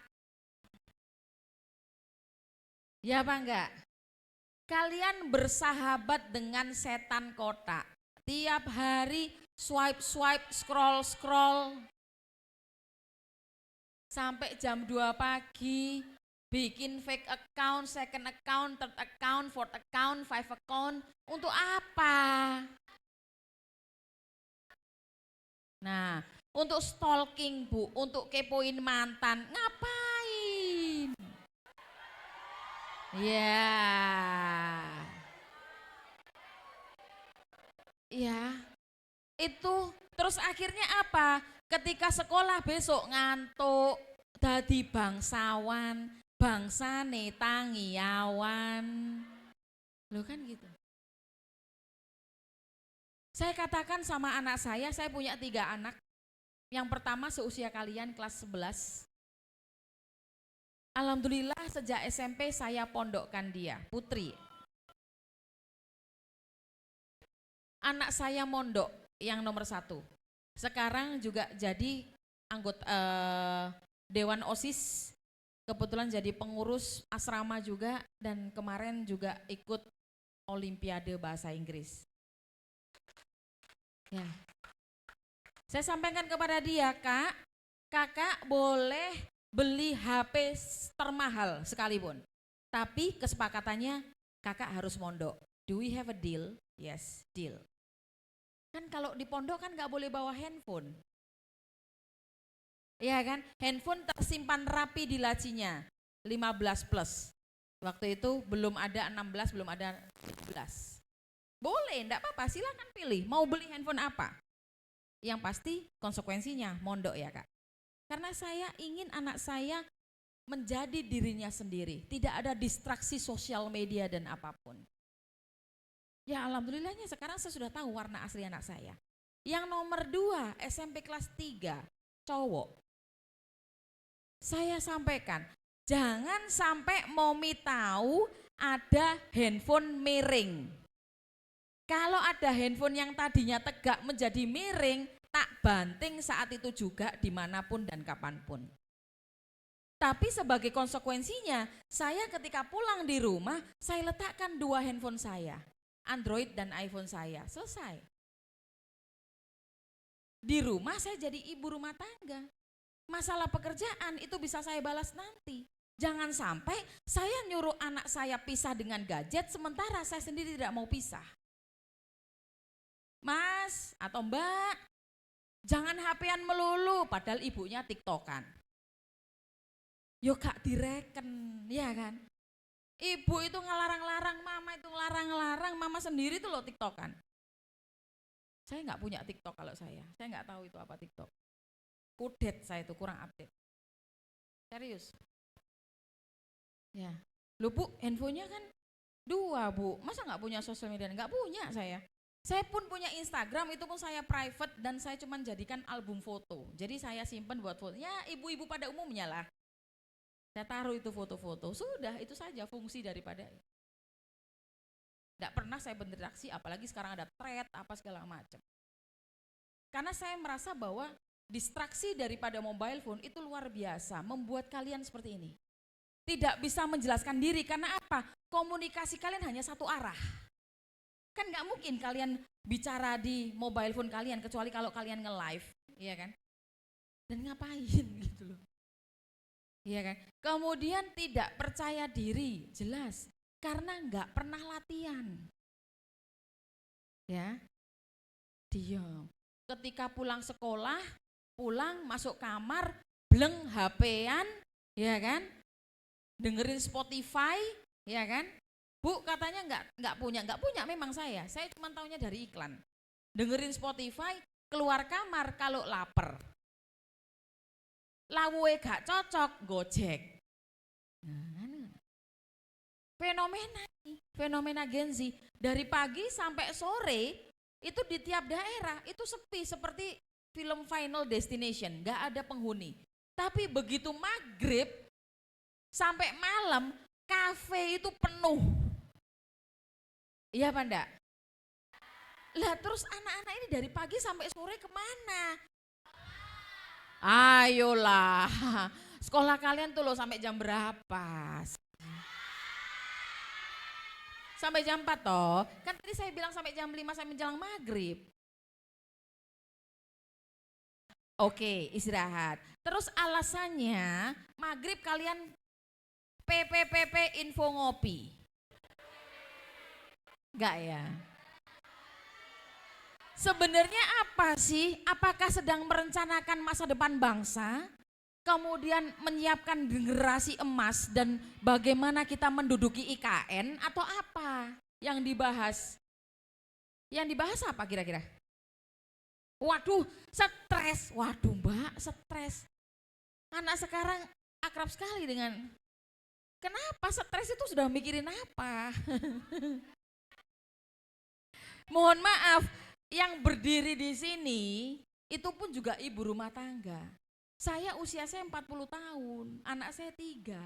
Speaker 6: Ya apa enggak? Kalian bersahabat dengan setan kotak. Tiap hari swipe, scroll. Sampai jam 2 pagi, bikin fake account, second account, third account, fourth account, five account. Untuk apa? Nah, untuk stalking Bu, untuk kepoin mantan, ngapain? Ya, itu terus akhirnya apa? Ketika sekolah besok ngantuk, dadi bangsawan, bangsane tangiawan. Loh kan gitu. Saya katakan sama anak saya punya 3 anak. Yang pertama seusia kalian kelas 11. Alhamdulillah sejak SMP saya pondokkan dia, Putri. Anak saya mondok yang nomor 1. Sekarang juga jadi anggota Dewan OSIS, kebetulan jadi pengurus asrama juga, dan kemarin juga ikut Olimpiade Bahasa Inggris. Ya. Saya sampaikan kepada dia, kakak boleh beli HP termahal sekalipun, tapi kesepakatannya kakak harus mondok. Do we have a deal? Yes, deal. Kan kalau di pondok kan nggak boleh bawa handphone. Ya kan, handphone tersimpan rapi di lacinya, 15 plus. Waktu itu belum ada 16, belum ada 17. Boleh, enggak apa-apa, silakan pilih, mau beli handphone apa. Yang pasti konsekuensinya mondok ya Kak. Karena saya ingin anak saya menjadi dirinya sendiri, tidak ada distraksi sosial media dan apapun. Ya alhamdulillahnya sekarang saya sudah tahu warna asli anak saya. Yang nomor 2, SMP kelas 3, cowok. Saya sampaikan, jangan sampai Momi tahu ada handphone miring. Kalau ada handphone yang tadinya tegak menjadi miring, tak banting saat itu juga dimanapun dan kapanpun. Tapi sebagai konsekuensinya, saya ketika pulang di rumah, saya letakkan 2 handphone saya, Android dan iPhone saya, selesai. Di rumah saya jadi ibu rumah tangga. Masalah pekerjaan itu bisa saya balas nanti. Jangan sampai saya nyuruh anak saya pisah dengan gadget, sementara saya sendiri tidak mau pisah. Mas atau Mbak, jangan HP-an melulu, padahal ibunya TikTokan. Yo Kak direken, ya kan? Ibu itu ngelarang-larang, mama itu ngelarang-larang, mama sendiri tuh loh TikTokan. Saya nggak punya TikTok kalau saya nggak tahu itu apa TikTok. Kudet saya itu, kurang update. Serius. Ya, loh Bu, handphonenya kan 2 Bu, masa nggak punya sosial media? Nggak punya saya. Saya pun punya Instagram, itu pun saya private dan saya cuma jadikan album foto. Jadi saya simpan buat foto. Ya ibu-ibu pada umumnya lah. Saya taruh itu foto-foto. Sudah, itu saja fungsi daripada. Tidak pernah saya berinteraksi, apalagi sekarang ada thread, apa segala macam. Karena saya merasa bahwa distraksi daripada mobile phone itu luar biasa, membuat kalian seperti ini. Tidak bisa menjelaskan diri, karena apa? Komunikasi kalian hanya satu arah. Kan nggak mungkin kalian bicara di mobile phone kalian kecuali kalau kalian nge-live, iya kan? Dan ngapain gitu loh. Iya kan? Kemudian tidak percaya diri, jelas, karena nggak pernah latihan. Ya. Diam. Ketika pulang sekolah, pulang masuk kamar, bleng HP-an, ya kan? Dengerin Spotify, ya kan? Bu katanya nggak punya memang saya cuma taunya dari iklan. Dengerin Spotify, keluar kamar kalau lapar. Lawe gak cocok, Gojek. Nah, fenomena Gen Z dari pagi sampai sore itu di tiap daerah itu sepi seperti film Final Destination, nggak ada penghuni. Tapi begitu maghrib sampai malam kafe itu penuh. Iya apa enggak? Lah terus anak-anak ini dari pagi sampai sore kemana? Ayolah, sekolah kalian tuh loh sampai jam berapa? Sampai jam 4 toh, kan tadi saya bilang sampai jam 5 sampai menjelang maghrib. Oke, istirahat. Terus alasannya maghrib kalian PPPP info ngopi. Enggak ya? Sebenarnya apa sih? Apakah sedang merencanakan masa depan bangsa? Kemudian menyiapkan generasi emas dan bagaimana kita menduduki IKN atau apa yang dibahas? Yang dibahas apa kira-kira? Waduh, stres. Waduh Mbak, stres. Anak sekarang akrab sekali dengan, kenapa stres itu sudah mikirin apa? Mohon maaf, yang berdiri di sini itu pun juga ibu rumah tangga. Saya usia saya 40 tahun, anak saya 3.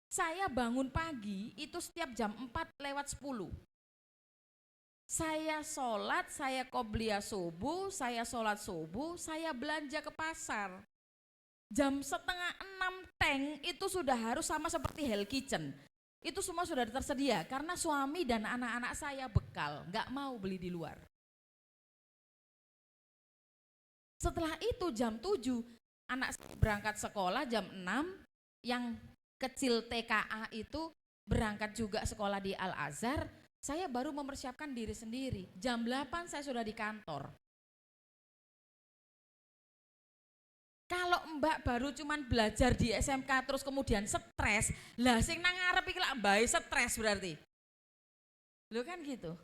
Speaker 6: Saya bangun pagi itu setiap jam 4:10. Saya sholat, saya qobliyah subuh, saya sholat subuh, saya belanja ke pasar. Jam 5:30 tank itu sudah harus sama seperti Hell Kitchen. Itu semua sudah tersedia karena suami dan anak-anak saya bekal, nggak mau beli di luar. Setelah itu jam 7, anak saya berangkat sekolah jam 6, yang kecil TKA itu berangkat juga sekolah di Al-Azhar, saya baru mempersiapkan diri sendiri. Jam 8 saya sudah di kantor. Kalau Mbak baru cuman belajar di SMK terus kemudian stres, lah sing nang ngarep iki lak mbae stres berarti. Loh kan gitu.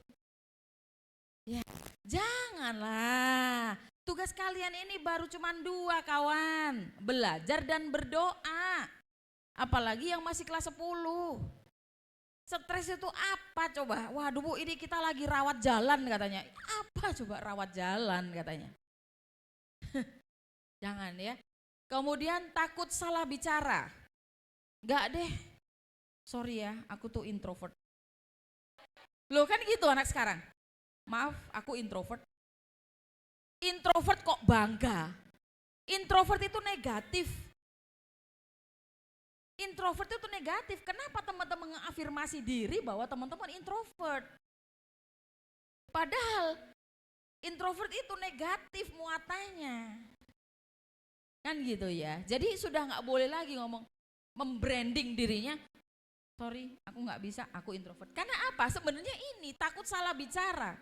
Speaker 6: Ya, janganlah. Tugas kalian ini baru cuman 2 kawan, belajar dan berdoa. Apalagi yang masih kelas 10. Stres itu apa coba? Waduh Bu, ini kita lagi rawat jalan katanya. Apa coba rawat jalan katanya? Jangan ya. Kemudian takut salah bicara. Enggak deh. Sorry ya, aku tuh introvert. Loh kan gitu anak sekarang. Maaf, aku introvert. Introvert kok bangga? Introvert itu negatif. Introvert itu negatif. Kenapa teman-teman mengafirmasi diri bahwa teman-teman introvert? Padahal introvert itu negatif muatannya. Kan gitu ya. Jadi sudah nggak boleh lagi ngomong membranding dirinya. Sorry, aku nggak bisa, aku introvert. Karena apa? Sebenarnya ini takut salah bicara.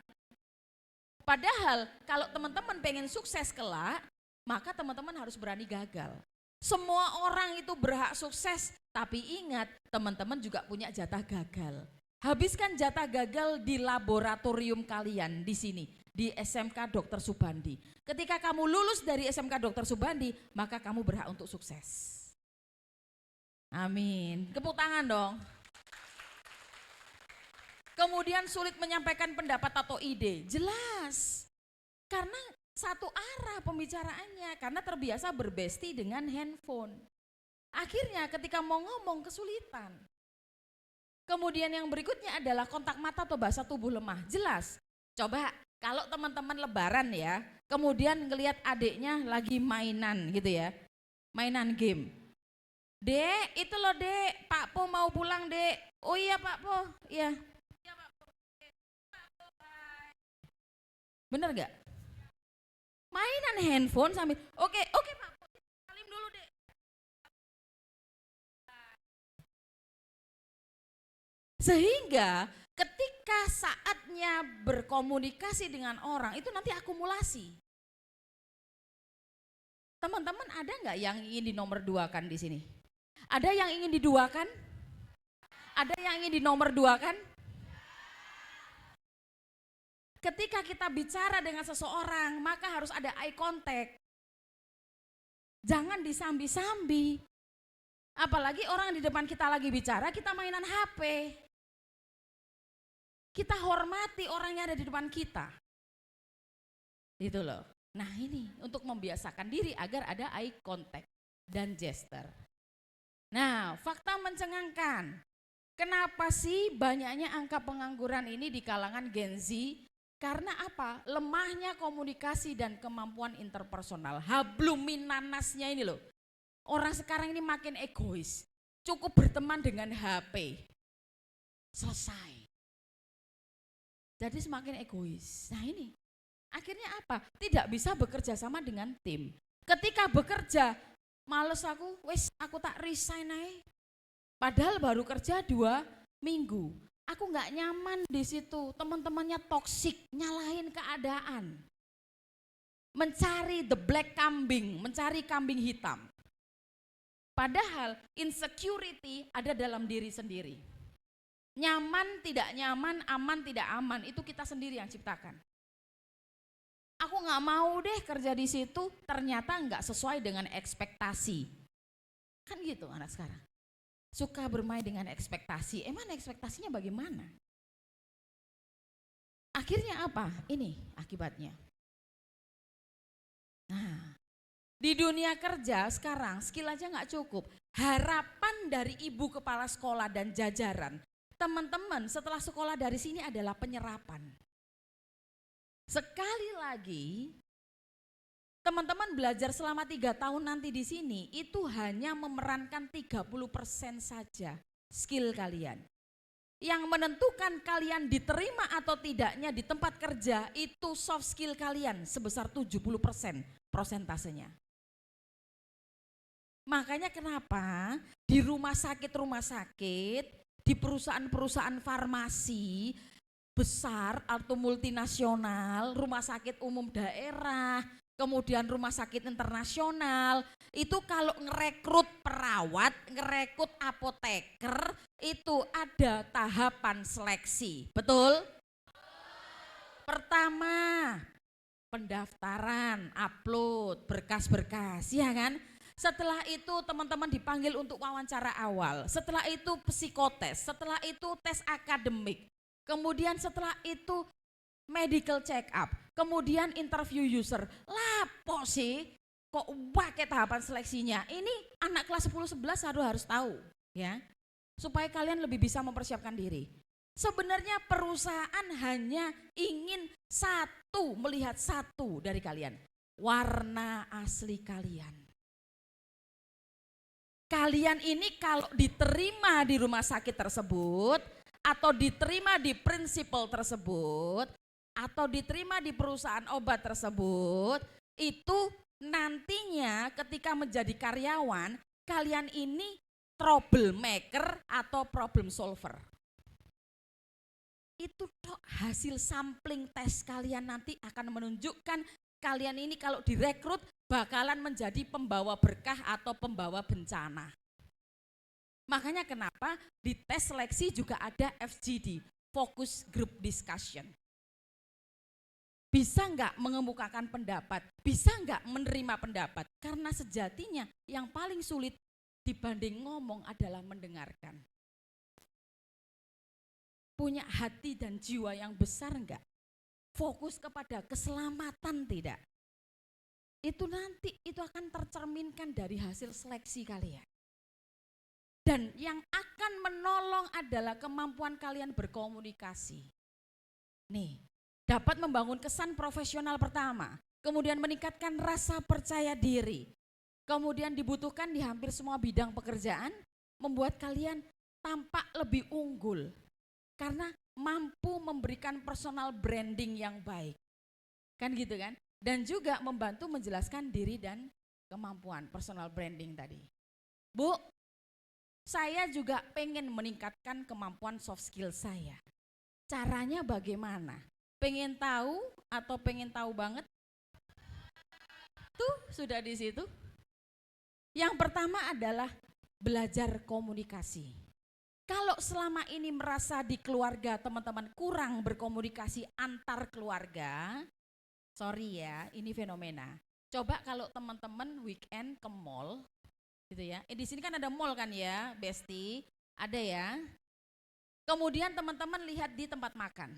Speaker 6: Padahal kalau teman-teman pengen sukses kelak, maka teman-teman harus berani gagal. Semua orang itu berhak sukses, tapi ingat teman-teman juga punya jatah gagal. Habiskan jatah gagal di laboratorium kalian di sini, di SMK Dr. Subandi. Ketika kamu lulus dari SMK Dr. Subandi, maka kamu berhak untuk sukses. Amin. Tepuk tangan dong. Kemudian sulit menyampaikan pendapat atau ide, jelas. Karena satu arah pembicaraannya, karena terbiasa berbesti dengan handphone. Akhirnya ketika mau ngomong kesulitan. Kemudian yang berikutnya adalah kontak mata atau bahasa tubuh lemah, jelas. Coba kalau teman-teman lebaran ya, kemudian ngelihat adiknya lagi mainan gitu ya, mainan game. Dek, itu loh dek, Pak Po mau pulang dek. Oh iya Pak Po, iya. Bener gak? Mainan handphone sambil, oke Pak, salim dulu deh. Sehingga ketika saatnya berkomunikasi dengan orang, itu nanti akumulasi. Teman-teman ada nggak yang ingin dinomor 2-kan di sini? Ada yang ingin diduakan? Ada yang ingin dinomor 2-kan? Ketika kita bicara dengan seseorang, maka harus ada eye contact. Jangan disambi-sambi. Apalagi orang di depan kita lagi bicara, kita mainan HP. Kita hormati orang yang ada di depan kita. Itu loh. Nah ini untuk membiasakan diri agar ada eye contact dan gesture. Nah, fakta mencengangkan. Kenapa sih banyaknya angka pengangguran ini di kalangan Gen Z? Karena apa? Lemahnya komunikasi dan kemampuan interpersonal. Hablum minanasnya ini loh. Orang sekarang ini makin egois. Cukup berteman dengan HP. Selesai. Jadi semakin egois. Nah ini, akhirnya apa? Tidak bisa bekerja sama dengan tim. Ketika bekerja, males aku tak resign aja. Padahal baru kerja 2 minggu. Aku nggak nyaman di situ. Teman-temannya toksik, nyalahin keadaan. Mencari the black kambing, mencari kambing hitam. Padahal insecurity ada dalam diri sendiri. Nyaman, tidak nyaman, aman, tidak aman, itu kita sendiri yang ciptakan. Aku nggak mau deh kerja di situ, ternyata nggak sesuai dengan ekspektasi. Kan gitu anak sekarang. Suka bermain dengan ekspektasi, emang ekspektasinya bagaimana? Akhirnya apa? Ini akibatnya. Nah, di dunia kerja sekarang skill aja nggak cukup. Harapan dari ibu kepala sekolah dan jajaran, teman-teman setelah sekolah dari sini adalah penyerapan. Sekali lagi, teman-teman belajar selama 3 tahun nanti di sini itu hanya memerankan 30% saja skill kalian. Yang menentukan kalian diterima atau tidaknya di tempat kerja itu soft skill kalian sebesar 70% prosentasenya. Makanya kenapa di rumah sakit, di perusahaan-perusahaan farmasi besar atau multinasional, rumah sakit umum daerah, kemudian rumah sakit internasional, itu kalau ngerekrut perawat, ngerekrut apoteker, itu ada tahapan seleksi, betul? Pertama, pendaftaran, upload, berkas-berkas, ya kan? Setelah itu teman-teman dipanggil untuk wawancara awal, setelah itu psikotes, setelah itu tes akademik, kemudian setelah itu medical check up, kemudian interview user. Lapo sih kok pakai tahapan seleksinya? Ini anak kelas 10-11 harus tahu ya, supaya kalian lebih bisa mempersiapkan diri. Sebenarnya perusahaan hanya ingin melihat satu dari kalian, warna asli kalian. Kalian ini kalau diterima di rumah sakit tersebut, atau diterima di prinsipal tersebut, atau diterima di perusahaan obat tersebut, itu nantinya ketika menjadi karyawan, kalian ini troublemaker atau problem solver. Itu hasil sampling tes kalian nanti akan menunjukkan kalian ini kalau direkrut bakalan menjadi pembawa berkah atau pembawa bencana. Makanya kenapa di tes seleksi juga ada FGD, Focus Group Discussion. Bisa enggak mengemukakan pendapat, bisa enggak menerima pendapat, karena sejatinya yang paling sulit dibanding ngomong adalah mendengarkan. Punya hati dan jiwa yang besar enggak? Fokus kepada keselamatan tidak? Itu nanti itu akan tercerminkan dari hasil seleksi kalian. Dan yang akan menolong adalah kemampuan kalian berkomunikasi. Nih, dapat membangun kesan profesional pertama, kemudian meningkatkan rasa percaya diri, kemudian dibutuhkan di hampir semua bidang pekerjaan, membuat kalian tampak lebih unggul, karena mampu memberikan personal branding yang baik. Kan gitu kan? Dan juga membantu menjelaskan diri dan kemampuan personal branding tadi. Bu, saya juga pengen meningkatkan kemampuan soft skill saya. Caranya bagaimana? Pengen tahu atau pengen tahu banget? Tuh sudah di situ. Yang pertama adalah belajar komunikasi. Kalau selama ini merasa di keluarga teman-teman kurang berkomunikasi antar keluarga, sorry ya, ini fenomena. Coba kalau teman-teman weekend ke mall, gitu ya. Di sini kan ada mall kan ya, Besti, ada ya. Kemudian teman-teman lihat di tempat makan.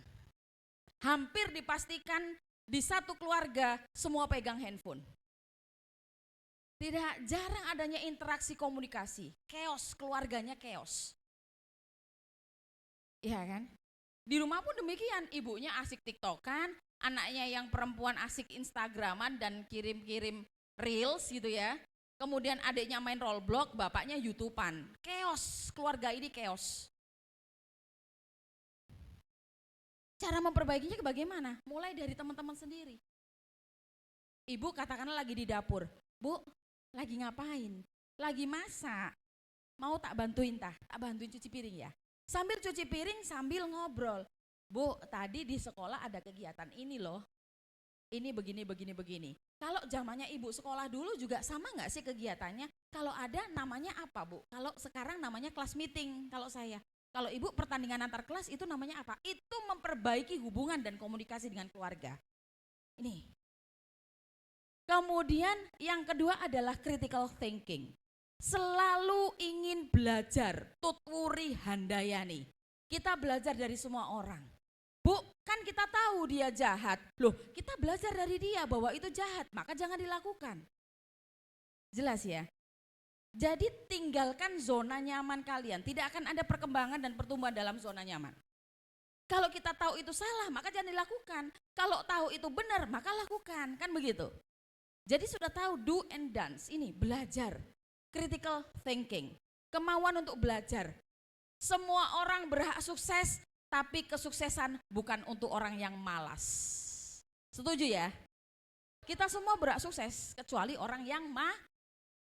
Speaker 6: Hampir dipastikan di satu keluarga semua pegang handphone. Tidak jarang adanya interaksi komunikasi, chaos, keluarganya chaos. Iya kan? Di rumah pun demikian, ibunya asik TikTokan, anaknya yang perempuan asik Instagraman dan kirim-kirim reels gitu ya. Kemudian adiknya main Roblox, bapaknya YouTubean. Chaos, keluarga ini chaos. Cara memperbaikinya bagaimana? Mulai dari teman-teman sendiri. Ibu katakanlah lagi di dapur, Bu, lagi ngapain? Lagi masak. Mau tak bantuin tak bantuin cuci piring ya. Sambil cuci piring sambil ngobrol. Bu, tadi di sekolah ada kegiatan ini loh. Ini begini. Kalau zamannya ibu sekolah dulu juga sama nggak sih kegiatannya? Kalau ada namanya apa, Bu? Kalau sekarang namanya kelas meeting kalau saya. Kalau ibu pertandingan antar kelas itu namanya apa? Itu memperbaiki hubungan dan komunikasi dengan keluarga. Ini. Kemudian yang kedua adalah critical thinking. Selalu ingin belajar, tutwuri handayani. Kita belajar dari semua orang. Bu, kan kita tahu dia jahat. Loh, kita belajar dari dia bahwa itu jahat, maka jangan dilakukan. Jelas ya? Jadi tinggalkan zona nyaman kalian. Tidak akan ada perkembangan dan pertumbuhan dalam zona nyaman. Kalau kita tahu itu salah, maka jangan dilakukan. Kalau tahu itu benar, maka lakukan. Kan begitu? Jadi sudah tahu do and dance. Ini belajar. Critical thinking. Kemauan untuk belajar. Semua orang berhak sukses, tapi kesuksesan bukan untuk orang yang malas. Setuju ya? Kita semua berhak sukses, kecuali orang yang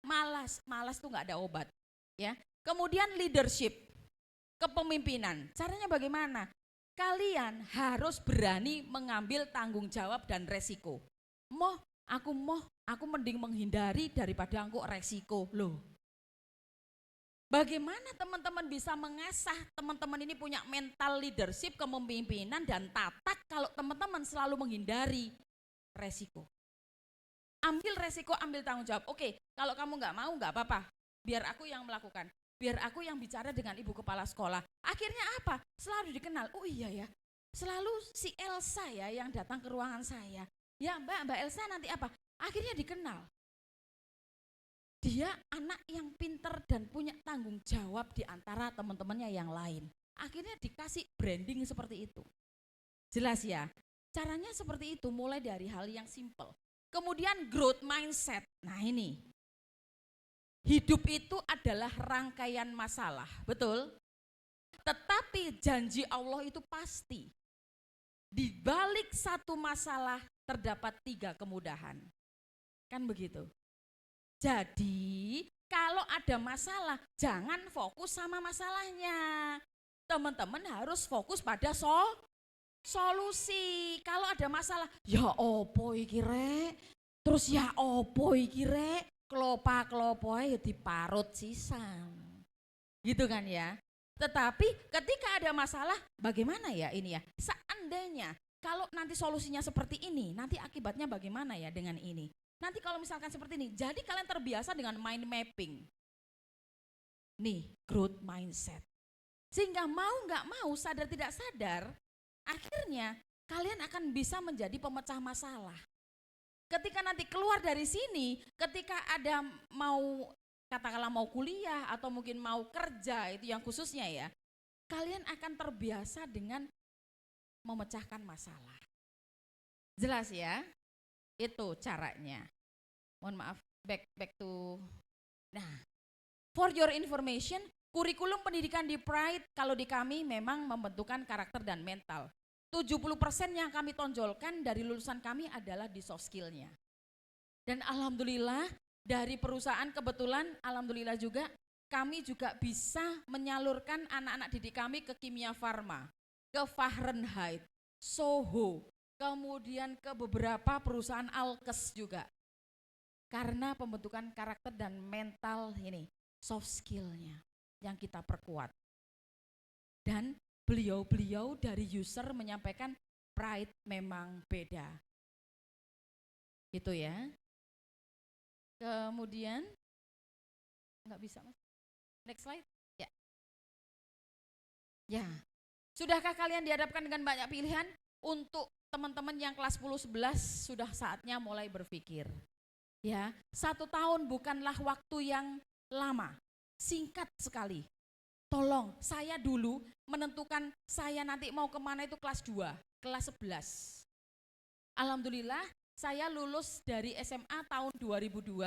Speaker 6: malas. Malas tuh nggak ada obat. Ya. Kemudian leadership, kepemimpinan. Caranya bagaimana? Kalian harus berani mengambil tanggung jawab dan resiko. Aku mending menghindari daripada aku resiko loh. Bagaimana teman-teman bisa mengasah teman-teman ini punya mental leadership, kepemimpinan dan tatak kalau teman-teman selalu menghindari resiko. Ambil resiko, ambil tanggung jawab. Oke, kalau kamu nggak mau nggak apa-apa, biar aku yang melakukan. Biar aku yang bicara dengan ibu kepala sekolah. Akhirnya apa? Selalu dikenal. Oh iya ya, selalu si Elsa ya yang datang ke ruangan saya. Ya Mbak Elsa nanti apa? Akhirnya dikenal. Dia anak yang pinter dan punya tanggung jawab di antara teman-temannya yang lain. Akhirnya dikasih branding seperti itu. Jelas ya? Caranya seperti itu, mulai dari hal yang simple. Kemudian growth mindset. Nah ini, hidup itu adalah rangkaian masalah, betul? Tetapi janji Allah itu pasti. Di balik satu masalah terdapat 3 kemudahan. Kan begitu. Jadi kalau ada masalah jangan fokus sama masalahnya. Teman-teman harus fokus pada solusi. Kalau ada masalah, ya opo iki rek? Terus ya opo iki rek? Klopa-klopo ya diparut sisan. Gitu kan ya. Tetapi ketika ada masalah, bagaimana ya ini ya? Seandainya kalau nanti solusinya seperti ini, nanti akibatnya bagaimana ya dengan ini? Nanti kalau misalkan seperti ini, jadi kalian terbiasa dengan mind mapping. Nih, growth mindset. Sehingga mau nggak mau, sadar tidak sadar, akhirnya kalian akan bisa menjadi pemecah masalah. Ketika nanti keluar dari sini, ketika ada katakanlah mau kuliah atau mungkin mau kerja, itu yang khususnya ya, kalian akan terbiasa dengan memecahkan masalah. Jelas ya? Itu caranya. Mohon maaf, back to. Nah, for your information, kurikulum pendidikan di Pride kalau di kami memang membentukkan karakter dan mental. 70% yang kami tonjolkan dari lulusan kami adalah di soft skill-nya. Dan alhamdulillah dari perusahaan kebetulan, alhamdulillah juga kami juga bisa menyalurkan anak-anak didik kami ke Kimia Farma, ke Fahrenheit, Soho, kemudian ke beberapa perusahaan alkes juga. Karena pembentukan karakter dan mental ini, soft skill-nya yang kita perkuat. Dan beliau-beliau dari user menyampaikan Pride memang beda. Gitu ya. Kemudian, nggak bisa mas. Next slide. Ya. Ya. Sudahkah kalian dihadapkan dengan banyak pilihan? Untuk teman-teman yang kelas 10-11 sudah saatnya mulai berpikir. Ya, 1 tahun bukanlah waktu yang lama, singkat sekali. Tolong, saya dulu menentukan saya nanti mau kemana itu kelas 2, kelas 11. Alhamdulillah, saya lulus dari SMA tahun 2002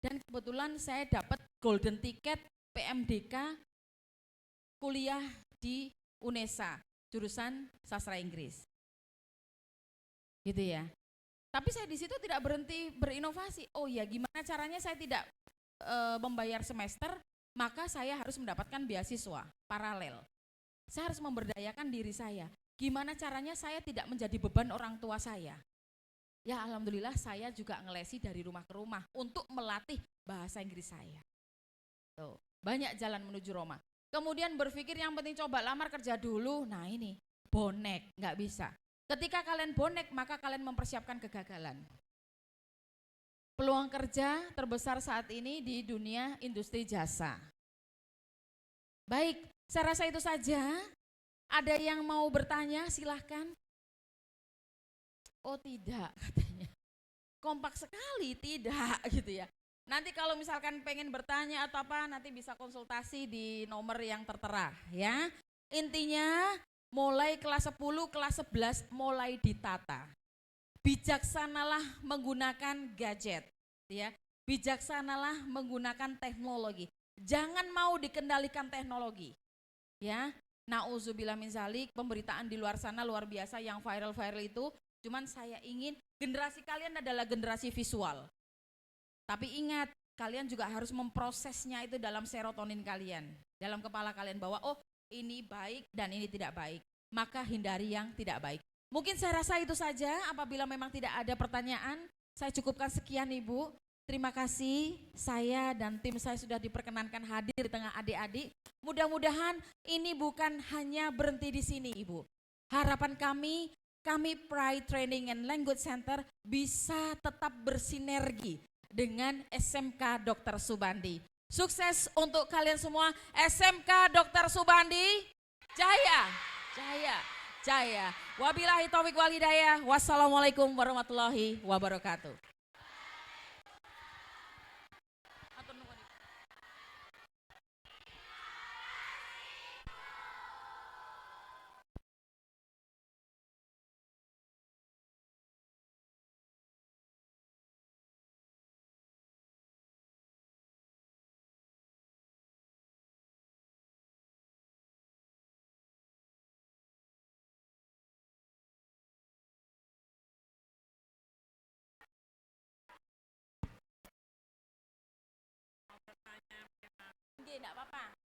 Speaker 6: dan kebetulan saya dapat golden ticket PMDK kuliah di UNESA, jurusan sastra Inggris. Gitu ya. Tapi saya di situ tidak berhenti berinovasi. Oh ya, gimana caranya saya tidak membayar semester, maka saya harus mendapatkan beasiswa paralel. Saya harus memberdayakan diri saya. Gimana caranya saya tidak menjadi beban orang tua saya. Ya alhamdulillah saya juga ngelesi dari rumah ke rumah untuk melatih bahasa Inggris saya. Tuh, banyak jalan menuju Roma. Kemudian berpikir yang penting coba lamar kerja dulu. Nah ini, bonek, nggak bisa. Ketika kalian bonek, maka kalian mempersiapkan kegagalan. Peluang kerja terbesar saat ini di dunia industri jasa. Baik, saya rasa itu saja. Ada yang mau bertanya, silahkan. Oh tidak, katanya. Kompak sekali, tidak gitu ya. Nanti kalau misalkan pengen bertanya atau apa, nanti bisa konsultasi di nomor yang tertera ya. Intinya mulai kelas 10, kelas 11 mulai ditata. Bijaksanalah menggunakan gadget ya. Bijaksanalah menggunakan teknologi. Jangan mau dikendalikan teknologi. Ya. Nauzubillah min zalik, pemberitaan di luar sana luar biasa yang viral-viral itu. Cuman saya ingin generasi kalian adalah generasi visual. Tapi ingat, kalian juga harus memprosesnya itu dalam serotonin kalian. Dalam kepala kalian bahwa oh ini baik dan ini tidak baik. Maka hindari yang tidak baik. Mungkin saya rasa itu saja, apabila memang tidak ada pertanyaan, saya cukupkan sekian Ibu. Terima kasih, saya dan tim saya sudah diperkenankan hadir di tengah adik-adik. Mudah-mudahan ini bukan hanya berhenti di sini Ibu. Harapan kami Pride Training and Language Center bisa tetap bersinergi dengan SMK Dr. Subandi. Sukses untuk kalian semua, SMK Dr. Subandi, jaya, jaya, jaya. Wabillahi taufiq wal hidayah. Wassalamualaikum warahmatullahi wabarakatuh. Enggak apa-apa.